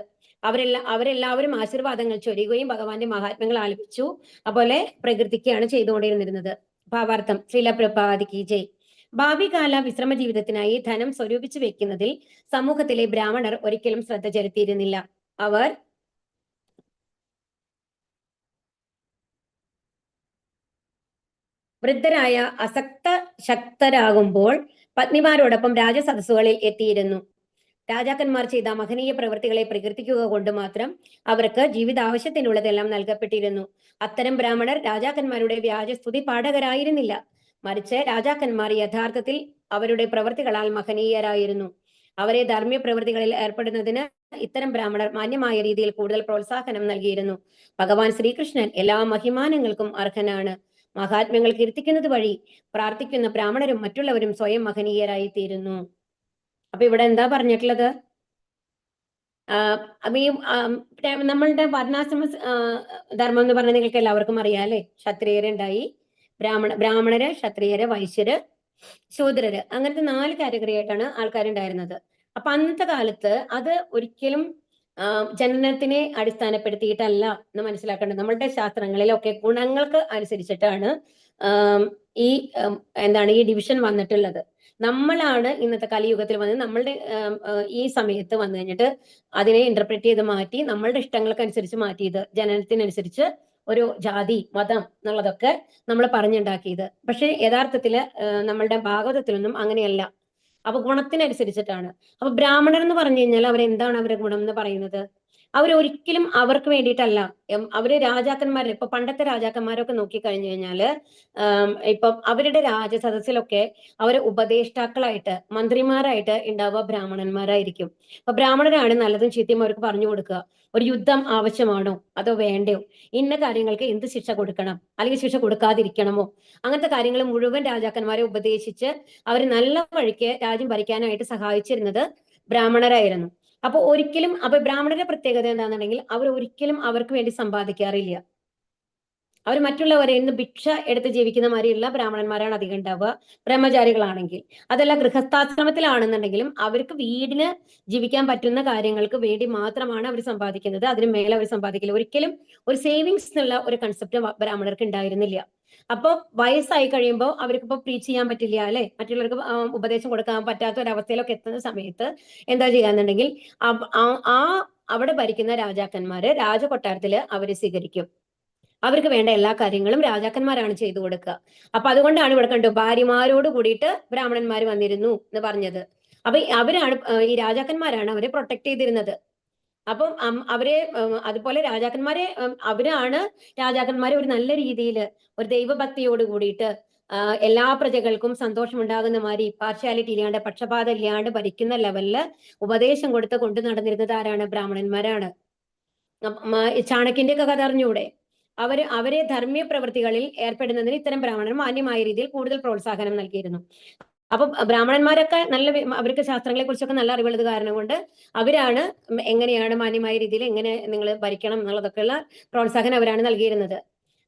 അവരെല്ലാവരും ആശീർവാദങ്ങൾ ചൊരിയുകയും ഭഗവാന്റെ മഹാത്മ്യങ്ങൾ ആലപിച്ചു, അതുപോലെ പ്രകീർത്തിക്കുകയാണ് ചെയ്തുകൊണ്ടിരുന്നിരുന്നത്. ഭാവാർത്ഥം. ശ്രീല പ്രഭാതിക്ക് ജയ്. ഭാവികാല വിശ്രമ ജീവിതത്തിനായി ധനം സ്വരൂപിച്ചു വെക്കുന്നതിൽ സമൂഹത്തിലെ ബ്രാഹ്മണർ ഒരിക്കലും ശ്രദ്ധ ചെലുത്തിയിരുന്നില്ല. അവർ വൃദ്ധരായ ശക്തരാകുമ്പോൾ പത്നിമാരോടൊപ്പം രാജസദസ്സുകളിൽ എത്തിയിരുന്നു. രാജാക്കന്മാർ ചെയ്ത മഹനീയ പ്രവൃത്തികളെ പ്രകീർത്തിക്കുക കൊണ്ട് മാത്രം അവർക്ക് ജീവിതാവശ്യത്തിനുള്ളതെല്ലാം നൽകപ്പെട്ടിരുന്നു. അത്തരം ബ്രാഹ്മണർ രാജാക്കന്മാരുടെ വ്യാജസ്തുതി പാഠകരായിരുന്നില്ല, മറിച്ച് രാജാക്കന്മാർ യഥാർത്ഥത്തിൽ അവരുടെ പ്രവൃത്തികളാൽ മഹനീയരായിരുന്നു. അവരെ ധാർമ്മ്യ പ്രവൃത്തികളിൽ ഏർപ്പെടുന്നതിന് ഇത്തരം ബ്രാഹ്മണർ മാന്യമായ രീതിയിൽ കൂടുതൽ പ്രോത്സാഹനം നൽകിയിരുന്നു. ഭഗവാൻ ശ്രീകൃഷ്ണൻ എല്ലാ മഹിമാനങ്ങൾക്കും അർഹനാണ്. മഹാത്മ്യങ്ങൾ കീർത്തിക്കുന്നത് വഴി പ്രാർത്ഥിക്കുന്ന ബ്രാഹ്മണരും മറ്റുള്ളവരും സ്വയം മഹനീയരായി തീരുന്നു. അപ്പൊ ഇവിടെ എന്താ പറഞ്ഞിട്ടുള്ളത്? നമ്മളുടെ വർണ്ണാശ്രമ ധർമ്മം എന്ന് പറഞ്ഞാൽ നിങ്ങൾക്ക് എല്ലാവർക്കും അറിയാം അല്ലെ. ക്ഷത്രിയരുണ്ടായി, ബ്രാഹ്മണര്, ക്ഷത്രിയര്, വൈശ്യര്, ശൂദ്രര്, അങ്ങനത്തെ 4 കാറ്റഗറി ആയിട്ടാണ് ആൾക്കാരുണ്ടായിരുന്നത്. അപ്പൊ അന്നത്തെ കാലത്ത് അത് ഒരിക്കലും ജനനത്തിനെ അടിസ്ഥാനപ്പെടുത്തിയിട്ടല്ല എന്ന് മനസ്സിലാക്കേണ്ടത്. നമ്മളുടെ ശാസ്ത്രങ്ങളിലൊക്കെ ഗുണങ്ങൾക്ക് അനുസരിച്ചിട്ടാണ് ഈ ഈ ഡിവിഷൻ വന്നിട്ടുള്ളത്. നമ്മളാണ് ഇന്നത്തെ കലിയുഗത്തിൽ വന്ന് നമ്മളുടെ ഈ സമയത്ത് വന്നു കഴിഞ്ഞിട്ട് അതിനെ ഇന്റർപ്രറ്റ് ചെയ്ത് മാറ്റി നമ്മളുടെ ഇഷ്ടങ്ങൾക്കനുസരിച്ച് മാറ്റിയത്, ജനനത്തിനനുസരിച്ച് ഒരു ജാതി, മതം എന്നുള്ളതൊക്കെ നമ്മൾ പറഞ്ഞുണ്ടാക്കിയത്. പക്ഷെ യഥാർത്ഥത്തില് നമ്മളുടെ ഭാഗവതത്തിലൊന്നും അങ്ങനെയല്ല. അപ്പൊ ഗുണത്തിനനുസരിച്ചിട്ടാണ്. അപ്പൊ ബ്രാഹ്മണർ എന്ന് പറഞ്ഞു കഴിഞ്ഞാൽ അവരെന്താണ് അവരുടെ ഗുണം എന്ന് പറയുന്നത്? അവരൊരിക്കലും അവർക്ക് വേണ്ടിയിട്ടല്ല. അവര് രാജാക്കന്മാർ, ഇപ്പൊ പണ്ടത്തെ രാജാക്കന്മാരൊക്കെ നോക്കിക്കഴിഞ്ഞു കഴിഞ്ഞാല് ഇപ്പൊ അവരുടെ രാജസദസ്സിലൊക്കെ അവര് ഉപദേഷ്ടാക്കളായിട്ട്, മന്ത്രിമാരായിട്ട് ഉണ്ടാവുക ബ്രാഹ്മണന്മാരായിരിക്കും. അപ്പൊ ബ്രാഹ്മണരാണ് നല്ലതും ചീത്തയും അവർക്ക് പറഞ്ഞു കൊടുക്കുക. ഒരു യുദ്ധം ആവശ്യമാണോ അതോ വേണ്ടയോ, ഇന്ന കാര്യങ്ങൾക്ക് എന്ത് ശിക്ഷ കൊടുക്കണം അല്ലെങ്കിൽ ശിക്ഷ കൊടുക്കാതിരിക്കണമോ, അങ്ങനത്തെ കാര്യങ്ങൾ മുഴുവൻ രാജാക്കന്മാരെ ഉപദേശിച്ച് അവർ നല്ല വഴിക്ക് രാജ്യം ഭരിക്കാനായിട്ട് സഹായിച്ചിരുന്നത് ബ്രാഹ്മണരായിരുന്നു. അപ്പൊ ഒരിക്കലും ബ്രാഹ്മണരുടെ പ്രത്യേകത എന്താണെന്നുണ്ടെങ്കിൽ അവർ ഒരിക്കലും അവർക്ക് വേണ്ടി സമ്പാദിക്കാറില്ല. അവർ മറ്റുള്ളവരെ ഇന്ന് ഭിക്ഷ എടുത്ത് ജീവിക്കുന്ന മാതിരിയുള്ള ബ്രാഹ്മണന്മാരാണ് അധികം ഉണ്ടാവുക, ബ്രഹ്മചാരികളാണെങ്കിൽ. അതല്ല ഗൃഹസ്ഥാശ്രമത്തിലാണെന്നുണ്ടെങ്കിലും അവർക്ക് വീടിന് ജീവിക്കാൻ പറ്റുന്ന കാര്യങ്ങൾക്ക് വേണ്ടി മാത്രമാണ് അവർ സമ്പാദിക്കുന്നത്. അതിന് മേലെ അവർ സമ്പാദിക്കില്ല. ഒരിക്കലും ഒരു സേവിങ്സ് എന്നുള്ള ഒരു കൺസെപ്റ്റ് ബ്രാഹ്മണർക്ക് ഉണ്ടായിരുന്നില്ല. അപ്പൊ വയസ്സായി കഴിയുമ്പോൾ അവർക്കിപ്പോ പ്രീച്ച് ചെയ്യാൻ പറ്റില്ല, അല്ലെ, മറ്റുള്ളവർക്ക് ഉപദേശം കൊടുക്കാൻ പറ്റാത്ത ഒരു അവസ്ഥയിലൊക്കെ എത്തുന്ന സമയത്ത് എന്താ ചെയ്യാന്നുണ്ടെങ്കിൽ അവിടെ ഭരിക്കുന്ന രാജാക്കന്മാര് രാജകൊട്ടാരത്തില് അവര് സ്വീകരിക്കും. അവർക്ക് വേണ്ട എല്ലാ കാര്യങ്ങളും രാജാക്കന്മാരാണ് ചെയ്തു കൊടുക്കുക. അപ്പൊ അതുകൊണ്ടാണ് ഇവിടെ കണ്ടു ഭാര്യമാരോട് കൂടിയിട്ട് ബ്രാഹ്മണന്മാർ വന്നിരുന്നു എന്ന് പറഞ്ഞത്. അപ്പൊ അവരാണ് ഈ രാജാക്കന്മാരാണ് അവരെ പ്രൊട്ടക്ട് ചെയ്തിരുന്നത്. അപ്പം അവരെ അതുപോലെ അവരാണ് രാജാക്കന്മാരെ ഒരു നല്ല രീതിയിൽ ഒരു ദൈവഭക്തിയോട് കൂടിയിട്ട് എല്ലാ പ്രജകൾക്കും സന്തോഷം ഉണ്ടാകുന്ന മാതിരി പാർഷ്യാലിറ്റി ഇല്ലാണ്ട് പക്ഷപാതം ഇല്ലാണ്ട് ഭരിക്കുന്ന ലെവലില് ഉപദേശം കൊടുത്ത് കൊണ്ടു നടന്നിരുന്നത് ആരാണ്? ബ്രാഹ്മണന്മാരാണ്. ചാണക്യന്റെ ഒക്കെ കഥ അറിഞ്ഞൂടെ? അവരെ ധർമ്മീയ പ്രവൃത്തികളിൽ ഏർപ്പെടുന്നതിന് ഇത്തരം ബ്രാഹ്മണർ മാന്യമായ രീതിയിൽ കൂടുതൽ പ്രോത്സാഹനം നൽകിയിരുന്നു. അപ്പൊ ബ്രാഹ്മണന്മാരൊക്കെ അവർക്ക് ശാസ്ത്രങ്ങളെ കുറിച്ചൊക്കെ നല്ല അറിവുള്ളത് കാരണം കൊണ്ട് അവരാണ് എങ്ങനെയാണ് മാന്യമായ രീതിയിൽ എങ്ങനെ നിങ്ങൾ ഭരിക്കണം എന്നുള്ളതൊക്കെയുള്ള പ്രോത്സാഹനം അവരാണ് നൽകിയിരുന്നത്.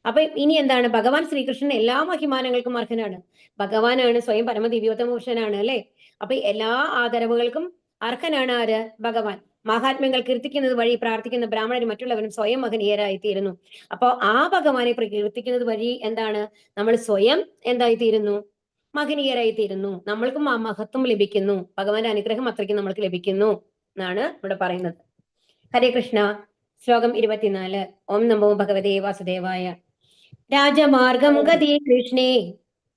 അപ്പൊ ഇനി എന്താണ്? ഭഗവാൻ ശ്രീകൃഷ്ണൻ എല്ലാ അഭിമാനങ്ങൾക്കും അർഹനാണ്. ഭഗവാനാണ്, സ്വയം പരമദിവ്യോത്തമ പുരുഷനാണ്, അല്ലെ? അപ്പൊ എല്ലാ ആദരവുകൾക്കും അർഹനാണ് ആര്? ഭഗവാൻ. മഹാത്മ്യങ്ങൾ കീർത്തിക്കുന്നത് വഴി പ്രാർത്ഥിക്കുന്ന ബ്രാഹ്മണരും മറ്റുള്ളവരും സ്വയം മഹനീയരായി തീരുന്നു. അപ്പൊ ആ ഭഗവാനെ പ്രകീർത്തിക്കുന്നത് വഴി എന്താണ്? നമ്മൾ സ്വയം എന്തായി തീരുന്നു? മഹനീയരായി തീരുന്നു. നമ്മൾക്കും ആ മഹത്വം ലഭിക്കുന്നു. ഭഗവാന്റെ അനുഗ്രഹം അത്രയ്ക്ക് നമ്മൾക്ക് ലഭിക്കുന്നു എന്നാണ് ഇവിടെ പറയുന്നത്. ഹരേ കൃഷ്ണ. ശ്ലോകം 24. ഓം നമോ ഭഗവതേ വാസുദേവായ. രാജമാർഗം ഗതി കൃഷ്ണേ.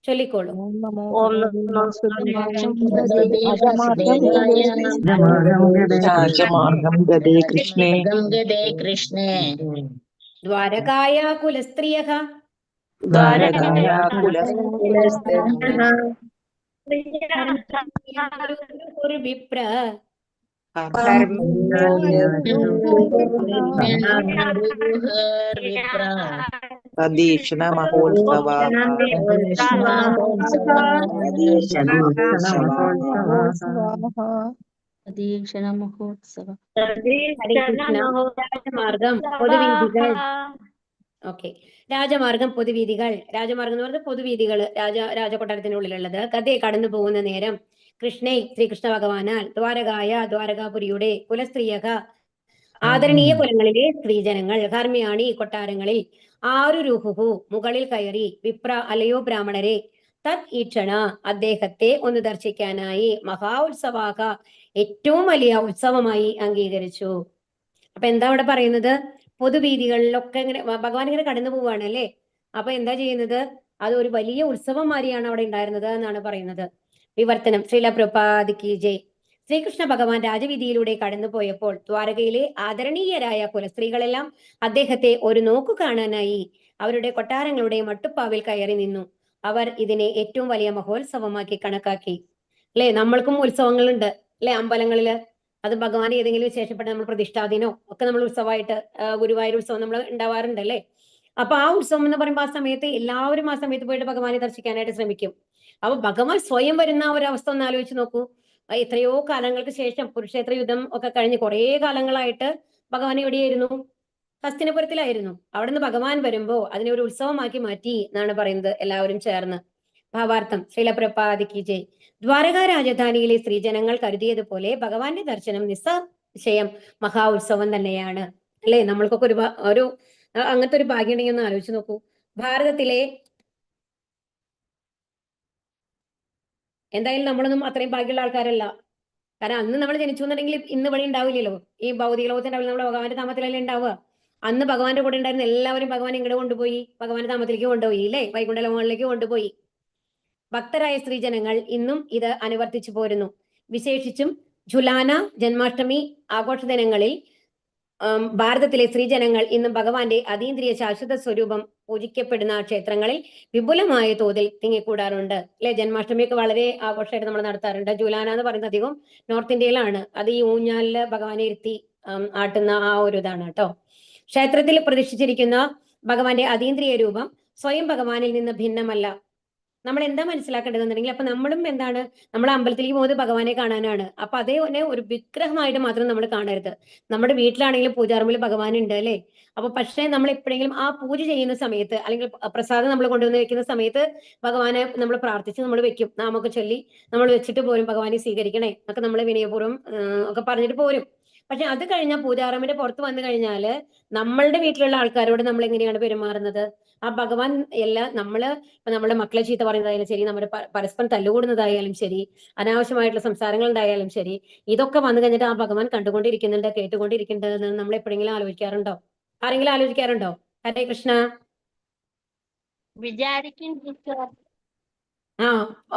ചൊല്ലിക്കോളൂ. ഓം നമോ രാജമാർഗം ഗതേ കൃഷ്ണേ. ദ്വാരകായ കുലസ്ത്രീയഃ ദ്വാരകായ വിപ്ര തദീക്ഷണ മഹോത്സവ രാജമാർഗം പൊതുവീതികൾ. ഓക്കെ, രാജമാർഗം പൊതുവീതികൾ. രാജമാർഗം എന്ന് പറഞ്ഞാൽ പൊതുവീതികൾ രാജകൊട്ടാരത്തിനുള്ളിലുള്ളത്. ഗതയെ കടന്നു പോകുന്ന നേരം കൃഷ്ണേ ശ്രീകൃഷ്ണ ഭഗവാനാൽ ദ്വാരകാപുരിയുടെ കുലസ്ത്രീയക ആദരണീയ കുലങ്ങളിലെ സ്ത്രീജനങ്ങൾ ധർമ്മിയാണി കൊട്ടാരങ്ങളിൽ ആരുരുഹുഹു മുകളിൽ കയറി വിപ്ര അല്ലയോ ബ്രാഹ്മണരെ തത് ഈക്ഷണ അദ്ദേഹത്തെ ഒന്ന് ദർശിക്കാനായി മഹാ ഉത്സവാക ഏറ്റവും വലിയ ഉത്സവമായി അംഗീകരിച്ചു. അപ്പൊ എന്താ അവിടെ പറയുന്നത്? പൊതുവീതികളിലൊക്കെ ഇങ്ങനെ ഭഗവാൻ ഇങ്ങനെ കടന്നു പോവുകയാണ്, അല്ലെ? അപ്പൊ എന്താ ചെയ്യുന്നത്? അത് ഒരു വലിയ ഉത്സവം മാതിരിയാണ് അവിടെ ഉണ്ടായിരുന്നത് എന്നാണ് പറയുന്നത്. വിവർത്തനം. ശ്രീല പ്രഭുപാദ് കി ജയ്. ശ്രീകൃഷ്ണ ഭഗവാൻ രാജവീതിയിലൂടെ കടന്നു പോയപ്പോൾ ദ്വാരകയിലെ ആദരണീയരായ കുലസ്ത്രീകളെല്ലാം അദ്ദേഹത്തെ ഒരു നോക്കു കാണാനായി അവരുടെ കൊട്ടാരങ്ങളുടെ മട്ടുപ്പാവിൽ കയറി നിന്നു. അവർ ഇതിനെ ഏറ്റവും വലിയ മഹോത്സവമാക്കി കണക്കാക്കി. അല്ലെ, നമ്മൾക്കും ഉത്സവങ്ങളുണ്ട്, അല്ലെ, അമ്പലങ്ങളില്. അത് ഭഗവാൻ ഏതെങ്കിലും വിശേഷപ്പെട്ട നമ്മൾ പ്രതിഷ്ഠാദിനോ ഒക്കെ നമ്മൾ ഉത്സവമായിട്ട് ഗുരുവായൂർ ഉത്സവം നമ്മൾ ഉണ്ടാവാറുണ്ട്, അല്ലെ? അപ്പൊ ആ ഉത്സവം എന്ന് പറയുമ്പോൾ ആ സമയത്ത് എല്ലാവരും ആ സമയത്ത് പോയിട്ട് ഭഗവാനെ ദർശിക്കാനായിട്ട് ശ്രമിക്കും. അപ്പൊ ഭഗവാൻ സ്വയം വരുന്ന ഒരു അവസ്ഥ ഒന്ന് ആലോചിച്ച് നോക്കൂ. എത്രയോ കാലങ്ങൾക്ക് ശേഷം കുരുക്ഷേത്ര യുദ്ധം ഒക്കെ കഴിഞ്ഞ് കുറെ കാലങ്ങളായിട്ട് ഭഗവാൻ എവിടെയായിരുന്നു? ഹസ്തിനപുരത്തിലായിരുന്നു. അവിടെ നിന്ന് ഭഗവാൻ വരുമ്പോ അതിനെ ഒരു ഉത്സവമാക്കി മാറ്റി എന്നാണ് പറയുന്നത് എല്ലാവരും ചേർന്ന്. ഭാവാർത്ഥം. ശ്രീല പ്രഭുപാദ് കി ജയ്. ദ്വാരകാ രാജധാനിയിലെ സ്ത്രീജനങ്ങൾ കരുതിയതുപോലെ ഭഗവാന്റെ ദർശനം നിസ്സംശയം മഹാ ഉത്സവം തന്നെയാണ്, അല്ലെ? നമ്മൾക്കൊക്കെ ഒരു അങ്ങനത്തെ ഒരു ഭാഗ്യം ഉണ്ടെങ്കിൽ ഒന്ന് ആലോചിച്ച് നോക്കൂ. ഭാരതത്തിലെ എന്തായാലും നമ്മളൊന്നും അത്രയും ഭാഗ്യമുള്ള ആൾക്കാരല്ല. കാരണം അന്ന് നമ്മൾ ജനിച്ചു എന്നുണ്ടെങ്കിൽ ഇന്ന് ഇവിടെ ഉണ്ടാവില്ലല്ലോ. ഈ ഭൗതിക ലോകത്തിന്റെ നമ്മൾ ഭഗവാന്റെ താമത്തിലല്ലേ ഉണ്ടാവുക. അന്ന് ഭഗവാന്റെ കൂടെ ഉണ്ടായിരുന്ന എല്ലാവരും ഭഗവാൻ ഇങ്ങോട്ട് കൊണ്ടുപോയി, ഭഗവാന്റെ താമത്തിലേക്ക് കൊണ്ടുപോയി, അല്ലേ? വൈകുണ്ഠ ലോകങ്ങളിലേക്ക് കൊണ്ടുപോയി. ഭക്തരായ സ്ത്രീജനങ്ങൾ ഇന്നും ഇത് അനുവർത്തിച്ചു പോരുന്നു. വിശേഷിച്ചും ജുലാന, ജന്മാഷ്ടമി ആഘോഷ ദിനങ്ങളിൽ ഭാരതത്തിലെ സ്ത്രീജനങ്ങൾ ഇന്നും ഭഗവാന്റെ അതീന്ദ്രിയ ശാശ്വത സ്വരൂപം പൂജിക്കപ്പെടുന്ന ക്ഷേത്രങ്ങളിൽ വിപുലമായ തോതിൽ തിങ്ങിക്കൂടാറുണ്ട്, അല്ലെ? ജന്മാഷ്ടമിയൊക്കെ വളരെ ആഘോഷമായിട്ട് നമ്മൾ നടത്താറുണ്ട്. ജുലാന എന്ന് പറയുന്നത് അധികം നോർത്ത് ഇന്ത്യയിലാണ്. അത് ഈ ഊഞ്ഞാലില് ഭഗവാനെ ഇരുത്തി ആട്ടുന്ന ആ ഒരു ഇതാണ് കേട്ടോ. ക്ഷേത്രത്തിൽ പ്രതിഷ്ഠിച്ചിരിക്കുന്ന ഭഗവാന്റെ അതീന്ദ്രിയ രൂപം സ്വയം ഭഗവാനിൽ നിന്ന് ഭിന്നമല്ല. നമ്മൾ എന്താ മനസ്സിലാക്കേണ്ടതെന്നുണ്ടെങ്കിൽ അപ്പൊ നമ്മളും എന്താണ്, നമ്മൾ അമ്പലത്തിലേക്ക് പോകുന്നത് ഭഗവാനെ കാണാനാണ്. അപ്പൊ അതേ ഒരു വിഗ്രഹമായിട്ട് മാത്രം നമ്മൾ കാണരുത്. നമ്മുടെ വീട്ടിലാണെങ്കിലും പൂജാറൂമിൽ ഭഗവാൻ ഉണ്ട് അല്ലേ? അപ്പൊ പക്ഷേ നമ്മൾ എപ്പോഴെങ്കിലും ആ പൂജ ചെയ്യുന്ന സമയത്ത് അല്ലെങ്കിൽ പ്രസാദം നമ്മൾ കൊണ്ടുവന്ന് വെക്കുന്ന സമയത്ത് ഭഗവാനെ നമ്മൾ പ്രാർത്ഥിച്ച് നമ്മൾ വെക്കും, നാമൊക്കെ ചൊല്ലി നമ്മൾ വെച്ചിട്ട് പോരും, ഭഗവാനെ സ്വീകരിക്കണേ എന്നൊക്കെ നമ്മൾ വിനയപൂർവ്വം ഒക്കെ പറഞ്ഞിട്ട് പോരും. പക്ഷെ അത് കഴിഞ്ഞാൽ പൂജാറൂമിന്റെ പുറത്ത് വന്നു കഴിഞ്ഞാല് നമ്മളുടെ വീട്ടിലുള്ള ആൾക്കാരോട് നമ്മൾ എങ്ങനെയാണ് പെരുമാറുന്നത്? ആ ഭഗവാൻ നമ്മള് നമ്മുടെ മക്കളെ ചീത്ത പറയുന്നതായാലും ശരി, നമ്മുടെ പരസ്പരം തല്ലുകൂടുന്നതായാലും ശരി, അനാവശ്യമായിട്ടുള്ള സംസാരങ്ങൾ ഉണ്ടായാലും ശരി, ഇതൊക്കെ വന്നു കഴിഞ്ഞിട്ട് ആ ഭഗവാൻ കണ്ടുകൊണ്ടിരിക്കുന്നുണ്ട്, കേട്ടുകൊണ്ടിരിക്കുന്നുണ്ട് നമ്മൾ എപ്പോഴെങ്കിലും ആലോചിക്കാറുണ്ടോ? ആരെങ്കിലും ആലോചിക്കാറുണ്ടോ? ഹരേ കൃഷ്ണ. വിചാരിക്കും. ആ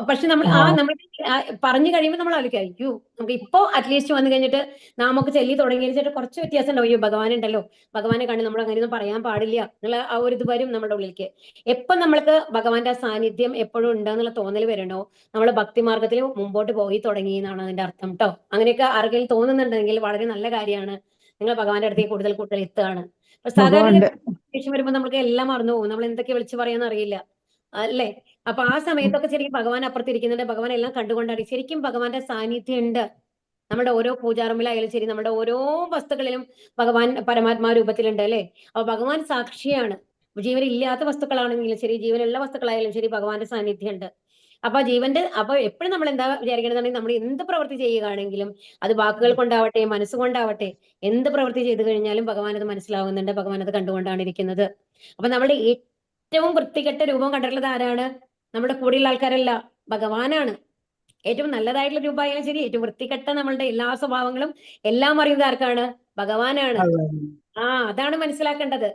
പക്ഷെ നമ്മൾ നമ്മൾ പറഞ്ഞു കഴിയുമ്പോൾ നമ്മൾ ആലോചിക്കുക, അയ്യോ നമുക്ക് ഇപ്പോ അറ്റ്ലീസ്റ്റ് വന്നു കഴിഞ്ഞിട്ട് നാമൊക്കെ ചൊല്ലി തുടങ്ങിയതിന് ശേഷം കുറച്ച് വ്യത്യാസം ഉണ്ടാവും. അയ്യോ ഭഗവാൻ ഉണ്ടല്ലോ, ഭഗവാനെ കണ്ട് നമ്മൾ അങ്ങനെയൊന്നും പറയാൻ പാടില്ല എന്നുള്ള ആ ഒരു ഇത് വരും നമ്മുടെ ഉള്ളിലേക്ക്. എപ്പം നമ്മൾക്ക് ഭഗവാന്റെ സാന്നിധ്യം എപ്പോഴും ഉണ്ടെന്നുള്ള തോന്നൽ വരണോ, നമ്മൾ ഭക്തിമാർഗത്തിൽ മുമ്പോട്ട് പോയി തുടങ്ങി എന്നാണ് അതിന്റെ അർത്ഥം കേട്ടോ. അങ്ങനെയൊക്കെ ആർക്കെങ്കിലും തോന്നുന്നുണ്ടെങ്കിൽ വളരെ നല്ല കാര്യമാണ്, നിങ്ങൾ ഭഗവാന്റെ അടുത്തേക്ക് കൂടുതൽ കൂടുതൽ എത്തുകയാണ്. സാധാരണ ദേഷ്യം വരുമ്പോൾ നമുക്ക് എല്ലാം മറന്നു പോകും, നമ്മൾ എന്തൊക്കെ വിളിച്ചു പറയാന്ന് അറിയില്ല അല്ലേ? അപ്പൊ ആ സമയത്തൊക്കെ ശരിക്കും ഭഗവാൻ അപ്പുറത്തിരിക്കുന്നുണ്ട്, ഭഗവാൻ എല്ലാം കണ്ടുകൊണ്ടാണ്. ശരിക്കും ഭഗവാന്റെ സാന്നിധ്യം ഉണ്ട് നമ്മുടെ ഓരോ പൂജാറൂമിലായാലും ശരി, നമ്മുടെ ഓരോ വസ്തുക്കളിലും ഭഗവാൻ പരമാത്മാ രൂപത്തിലുണ്ട് അല്ലെ? അപ്പൊ ഭഗവാൻ സാക്ഷിയാണ്. ജീവനില്ലാത്ത വസ്തുക്കളാണെങ്കിലും ശരി, ജീവനുള്ള വസ്തുക്കളായാലും ശരി, ഭഗവാന്റെ സാന്നിധ്യം ഉണ്ട്. അപ്പൊ എപ്പോഴും നമ്മൾ എന്താ വിചാരിക്കണമെന്നുണ്ടെങ്കിൽ നമ്മൾ എന്ത് പ്രവൃത്തി ചെയ്യുകയാണെങ്കിലും അത് വാക്കുകൾ കൊണ്ടാവട്ടെ മനസ്സുകൊണ്ടാവട്ടെ, എന്ത് പ്രവൃത്തി ചെയ്തു കഴിഞ്ഞാലും ഭഗവാൻ അത് മനസ്സിലാവുന്നുണ്ട്, ഭഗവാൻ അത് കണ്ടുകൊണ്ടാണ് ഇരിക്കുന്നത്. അപ്പൊ നമ്മുടെ ഏറ്റവും വൃത്തികെട്ട രൂപം കണ്ടിട്ടുള്ളത് ആരാണ്? നമ്മുടെ കൂടെയുള്ള ആൾക്കാരല്ല, ഭഗവാനാണ്. ഏറ്റവും നല്ലതായിട്ടുള്ള രൂപമായാലും ശരി, ഏറ്റവും വൃത്തികെട്ട നമ്മളുടെ എല്ലാ സ്വഭാവങ്ങളും എല്ലാം അറിയുന്നത് ആർക്കാണ്? ഭഗവാനാണ്. അതാണ് മനസ്സിലാക്കേണ്ടത്.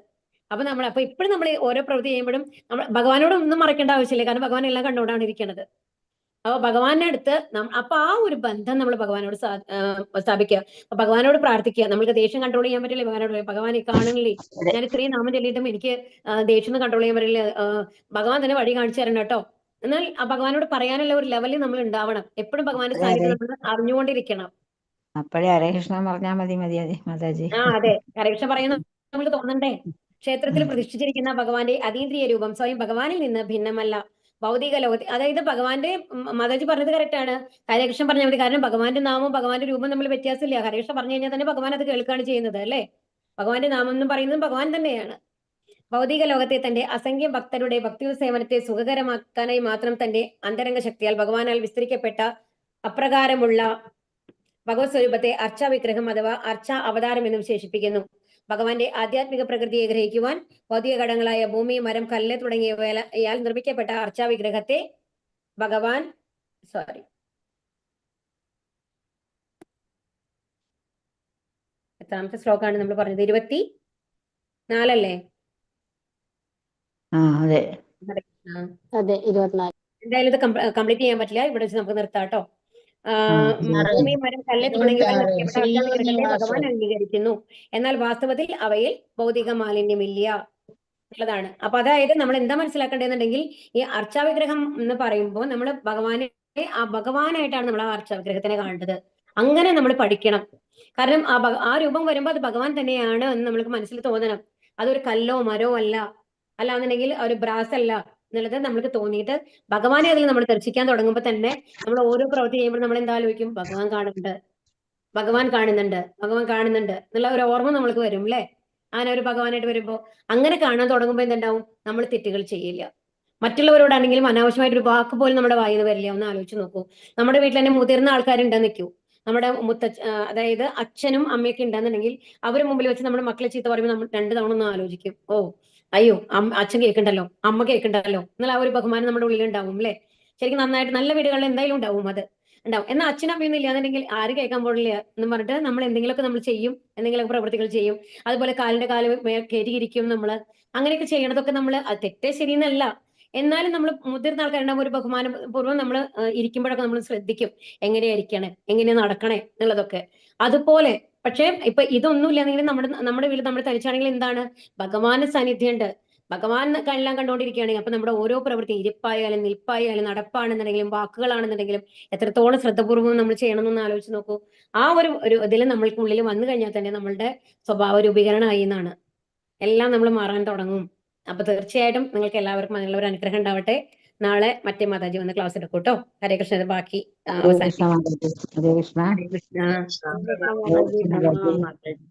അപ്പൊ ഇപ്പോഴും നമ്മൾ ഓരോ പ്രവൃത്തി ചെയ്യുമ്പോഴും നമ്മൾ ഭഗവാനോട് ഒന്നും മറക്കേണ്ട ആവശ്യമില്ല, കാരണം ഭഗവാൻ എല്ലാം കണ്ടുകൊണ്ടാണ് ഇരിക്കുന്നത്. അപ്പൊ ഭഗവാന്റെ അടുത്ത് അപ്പൊ ആ ഒരു ബന്ധം നമ്മൾ ഭഗവാനോട് സ്ഥാപിക്കുക. അപ്പൊ ഭഗവാനോട് പ്രാർത്ഥിക്കുക. നമുക്ക് ദേഷ്യം കൺട്രോൾ ചെയ്യാൻ പറ്റില്ല, ഭഗവാനോട് ഭഗവാനെ കാണുന്നില്ലേ, ഞാൻ ഇത്രയും നാമം ചൊല്ലിയിട്ടും എനിക്ക് ദേഷ്യം കൺട്രോൾ ചെയ്യാൻ പറ്റില്ല, ഭഗവാൻ തന്നെ വഴി കാണിച്ചു തരണം കേട്ടോ. എന്നാൽ ആ ഭഗവാനോട് പറയാനുള്ള ഒരു ലെവലിൽ നമ്മൾ ഉണ്ടാവണം. എപ്പോഴും ഭഗവാന്റെ സാന്നിധ്യം നമ്മൾ അറിഞ്ഞുകൊണ്ടിരിക്കണം. അപ്പോഴേ ഹരേ കൃഷ്ണ പറഞ്ഞാൽ മതി മാതാജി. അതെ, ഹരേകൃഷ്ണ പറയുന്ന നമുക്ക് തോന്നണ്ടേ? ക്ഷേത്രത്തിൽ പ്രതിഷ്ഠിച്ചിരിക്കുന്ന ഭഗവാന്റെ അതീന്ദ്രിയ രൂപം സ്വയം ഭഗവാനിൽ നിന്ന് ഭിന്നമല്ല. ഭൗതിക ലോകത്തിൽ, അതായത് ഭഗവാന്റെ മാതാജി പറഞ്ഞത് കറക്റ്റ് ആണ്, ഹരേകൃഷ്ണൻ പറഞ്ഞാൽ മതി. കാരണം ഭഗവാന്റെ നാമവും ഭഗവാന്റെ രൂപം നമ്മൾ വ്യത്യാസമില്ല. ഹരേകൃഷ്ണ പറഞ്ഞു കഴിഞ്ഞാൽ തന്നെ ഭഗവാൻ അത് കേൾക്കുകയാണ് ചെയ്യുന്നത് അല്ലേ? ഭഗവാന്റെ നാമം എന്ന് പറയുന്നത് ഭഗവാൻ തന്നെയാണ്. ഭൗതിക ലോകത്തെ തന്റെ അസംഖ്യം ഭക്തരുടെ ഭക്തി സേവനത്തെ സുഖകരമാക്കാനായി മാത്രം തന്റെ അന്തരംഗ ശക്തിയാൽ ഭഗവാനാൽ വിസ്തരിക്കപ്പെട്ട അപ്രകാരമുള്ള ഭഗവത് സ്വരൂപത്തെ അർച്ചാ വിഗ്രഹം അഥവാ അർച്ചാ അവതാരം എന്ന് വിശേഷിപ്പിക്കുന്നു. ഭഗവാന്റെ ആധ്യാത്മിക പ്രകൃതിയെ ഗ്രഹിക്കുവാൻ ഭൗതിക ഘടകങ്ങളായ ഭൂമി, മരം, കല്ല് തുടങ്ങിയവയാൽ നിർമ്മിക്കപ്പെട്ട അർച്ചാ വിഗ്രഹത്തെ ഭഗവാൻ എത്രാമത്തെ ശ്ലോകമാണ് നമ്മൾ പറഞ്ഞത്? 24 അല്ലേ? അതെ, 24. എന്തായാലും ഇത് കംപ്ലീറ്റ് ചെയ്യാൻ പറ്റില്ല, ഇവിടെ വെച്ച് നമുക്ക് നിർത്താം കേട്ടോ. ഭൂമി, മരം, കല്ല് തുടങ്ങിയവ ഭഗവാൻ അംഗീകരിക്കുന്നു, എന്നാൽ വാസ്തവത്തിൽ അവയിൽ ഭൗതിക മാലിന്യമില്ല എന്നുള്ളതാണ്. അപ്പൊ അതായത് നമ്മൾ എന്താ മനസ്സിലാക്കേണ്ടതെന്നുണ്ടെങ്കിൽ ഈ അർച്ചാവിഗ്രഹം എന്ന് പറയുമ്പോൾ നമ്മൾ ഭഗവാനായിട്ടാണ് നമ്മൾ ആ അർച്ചാവിഗ്രഹത്തിനെ കാണേണ്ടത്. അങ്ങനെ നമ്മൾ പഠിക്കണം. കാരണം ആ രൂപം വരുമ്പോൾ അത് ഭഗവാൻ തന്നെയാണ് എന്ന് നമ്മൾക്ക് മനസ്സിൽ തോന്നണം. അതൊരു കല്ലോ മരോ അല്ലാന്നുണ്ടെങ്കിൽ ഒരു ബ്രാസ് അല്ല എന്നുള്ളത് നമ്മൾക്ക് തോന്നിയിട്ട് ഭഗവാനെ അതിൽ നമ്മൾ ദർശിക്കാൻ തുടങ്ങുമ്പോൾ തന്നെ നമ്മൾ ഓരോ പ്രവൃത്തി ചെയ്യുമ്പോൾ നമ്മൾ എന്താ ആലോചിക്കും? ഭഗവാൻ കാണുന്നുണ്ട് എന്നുള്ള ഒരു ഓർമ്മ നമ്മൾക്ക് വരും അല്ലെ? അങ്ങനെ ഒരു ഭഗവാനായിട്ട് വരുമ്പോ അങ്ങനെ കാണാൻ തുടങ്ങുമ്പോൾ എന്തുണ്ടാവും? നമ്മൾ തെറ്റുകൾ ചെയ്യില്ല. മറ്റുള്ളവരോടാണെങ്കിലും അനാവശ്യമായിട്ട് ഒരു വാക്ക് പോലും നമ്മുടെ വായിന്ന് വരില്ല. ഒന്ന് ആലോചിച്ച് നോക്കൂ. നമ്മുടെ വീട്ടിൽ തന്നെ മുതിർന്ന ആൾക്കാരുണ്ടെന്ന് നിൽക്കൂ, നമ്മുടെ അതായത് അച്ഛനും അമ്മയൊക്കെ ഉണ്ടെന്നുണ്ടെങ്കിൽ അവർ മുമ്പിൽ വെച്ച് നമ്മുടെ മക്കളെ ചീത്ത പറയുമ്പോൾ നമ്മൾ 2 തവണ ഒന്ന് ആലോചിക്കും. അയ്യോ അച്ഛൻ കേൾക്കണ്ടല്ലോ, അമ്മ കേൾക്കണ്ടല്ലോ എന്നുള്ള ആ ഒരു ബഹുമാനം നമ്മുടെ ഉള്ളിൽ ഉണ്ടാവും അല്ലെ? ശരിക്കും നന്നായിട്ട് നല്ല വീടുകളിൽ എന്തായാലും ഉണ്ടാവും, അത് ഉണ്ടാവും. എന്നാൽ അച്ഛനും അമ്മയൊന്നും ഇല്ലാന്നുണ്ടെങ്കിൽ ആര് കേൾക്കാൻ പോടില്ല എന്ന് പറഞ്ഞിട്ട് നമ്മൾ എന്തെങ്കിലുമൊക്കെ നമ്മൾ ചെയ്യും, എന്തെങ്കിലുമൊക്കെ പ്രവൃത്തികൾ ചെയ്യും. അതുപോലെ കാലിന്റെ കാല് കയറ്റിയിരിക്കും നമ്മള്. അങ്ങനെയൊക്കെ ചെയ്യണതൊക്കെ നമ്മൾ തെറ്റേ ശരിയെന്നല്ല, എന്നാലും നമ്മൾ മുതിർന്ന ആൾക്കാരുണ്ടാകുമ്പോൾ ഒരു ബഹുമാനപൂർവ്വം നമ്മൾ ഇരിക്കുമ്പോഴൊക്കെ നമ്മൾ ശ്രദ്ധിക്കും എങ്ങനെയായിരിക്കണേ, എങ്ങനെ നടക്കണേ എന്നുള്ളതൊക്കെ. അതുപോലെ പക്ഷെ ഇപ്പൊ ഇതൊന്നും ഇല്ലാന്നെങ്കിൽ നമ്മുടെ വീട്ടിൽ നമ്മൾ തനിച്ചാണെങ്കിൽ എന്താണ്? ഭഗവാന്റെ സാന്നിധ്യം ഉണ്ട്. ഭഗവാൻ എല്ലാം കണ്ടുകൊണ്ടിരിക്കുകയാണെങ്കിൽ അപ്പൊ നമ്മുടെ ഓരോ പ്രവൃത്തി, ഇരിപ്പായാലും നിൽപ്പായാലും നടപ്പാണെന്നുണ്ടെങ്കിലും വാക്കുകളാണെന്നുണ്ടെങ്കിലും എത്രത്തോളം ശ്രദ്ധപൂർവ്വം നമ്മൾ ചെയ്യണമെന്ന് ആലോചിച്ച് നോക്കൂ. ആ ഒരു ഇതിൽ നമ്മൾക്കുള്ളിൽ വന്നു കഴിഞ്ഞാൽ തന്നെ നമ്മളുടെ സ്വഭാവ രൂപീകരണമായി എന്നാണ്. എല്ലാം നമ്മൾ മാറാൻ തുടങ്ങും. അപ്പൊ തീർച്ചയായിട്ടും നിങ്ങൾക്ക് എല്ലാവർക്കും അതിനുള്ള ഒരു അനുഗ്രഹം ഉണ്ടാവട്ടെ. നാളെ മറ്റേ മാതാജി വന്ന് ക്ലാസ് എടുക്കും കേട്ടോ. ഹരേ കൃഷ്ണ. ഇത് ബാക്കി ഹരേ കൃഷ്ണ അവസാനിപ്പിക്കും. മാതാജി. ഹരേ കൃഷ്ണ. ഹരേ കൃഷ്ണ. മാതാജി. ഹരേ കൃഷ്ണ മാതാജി.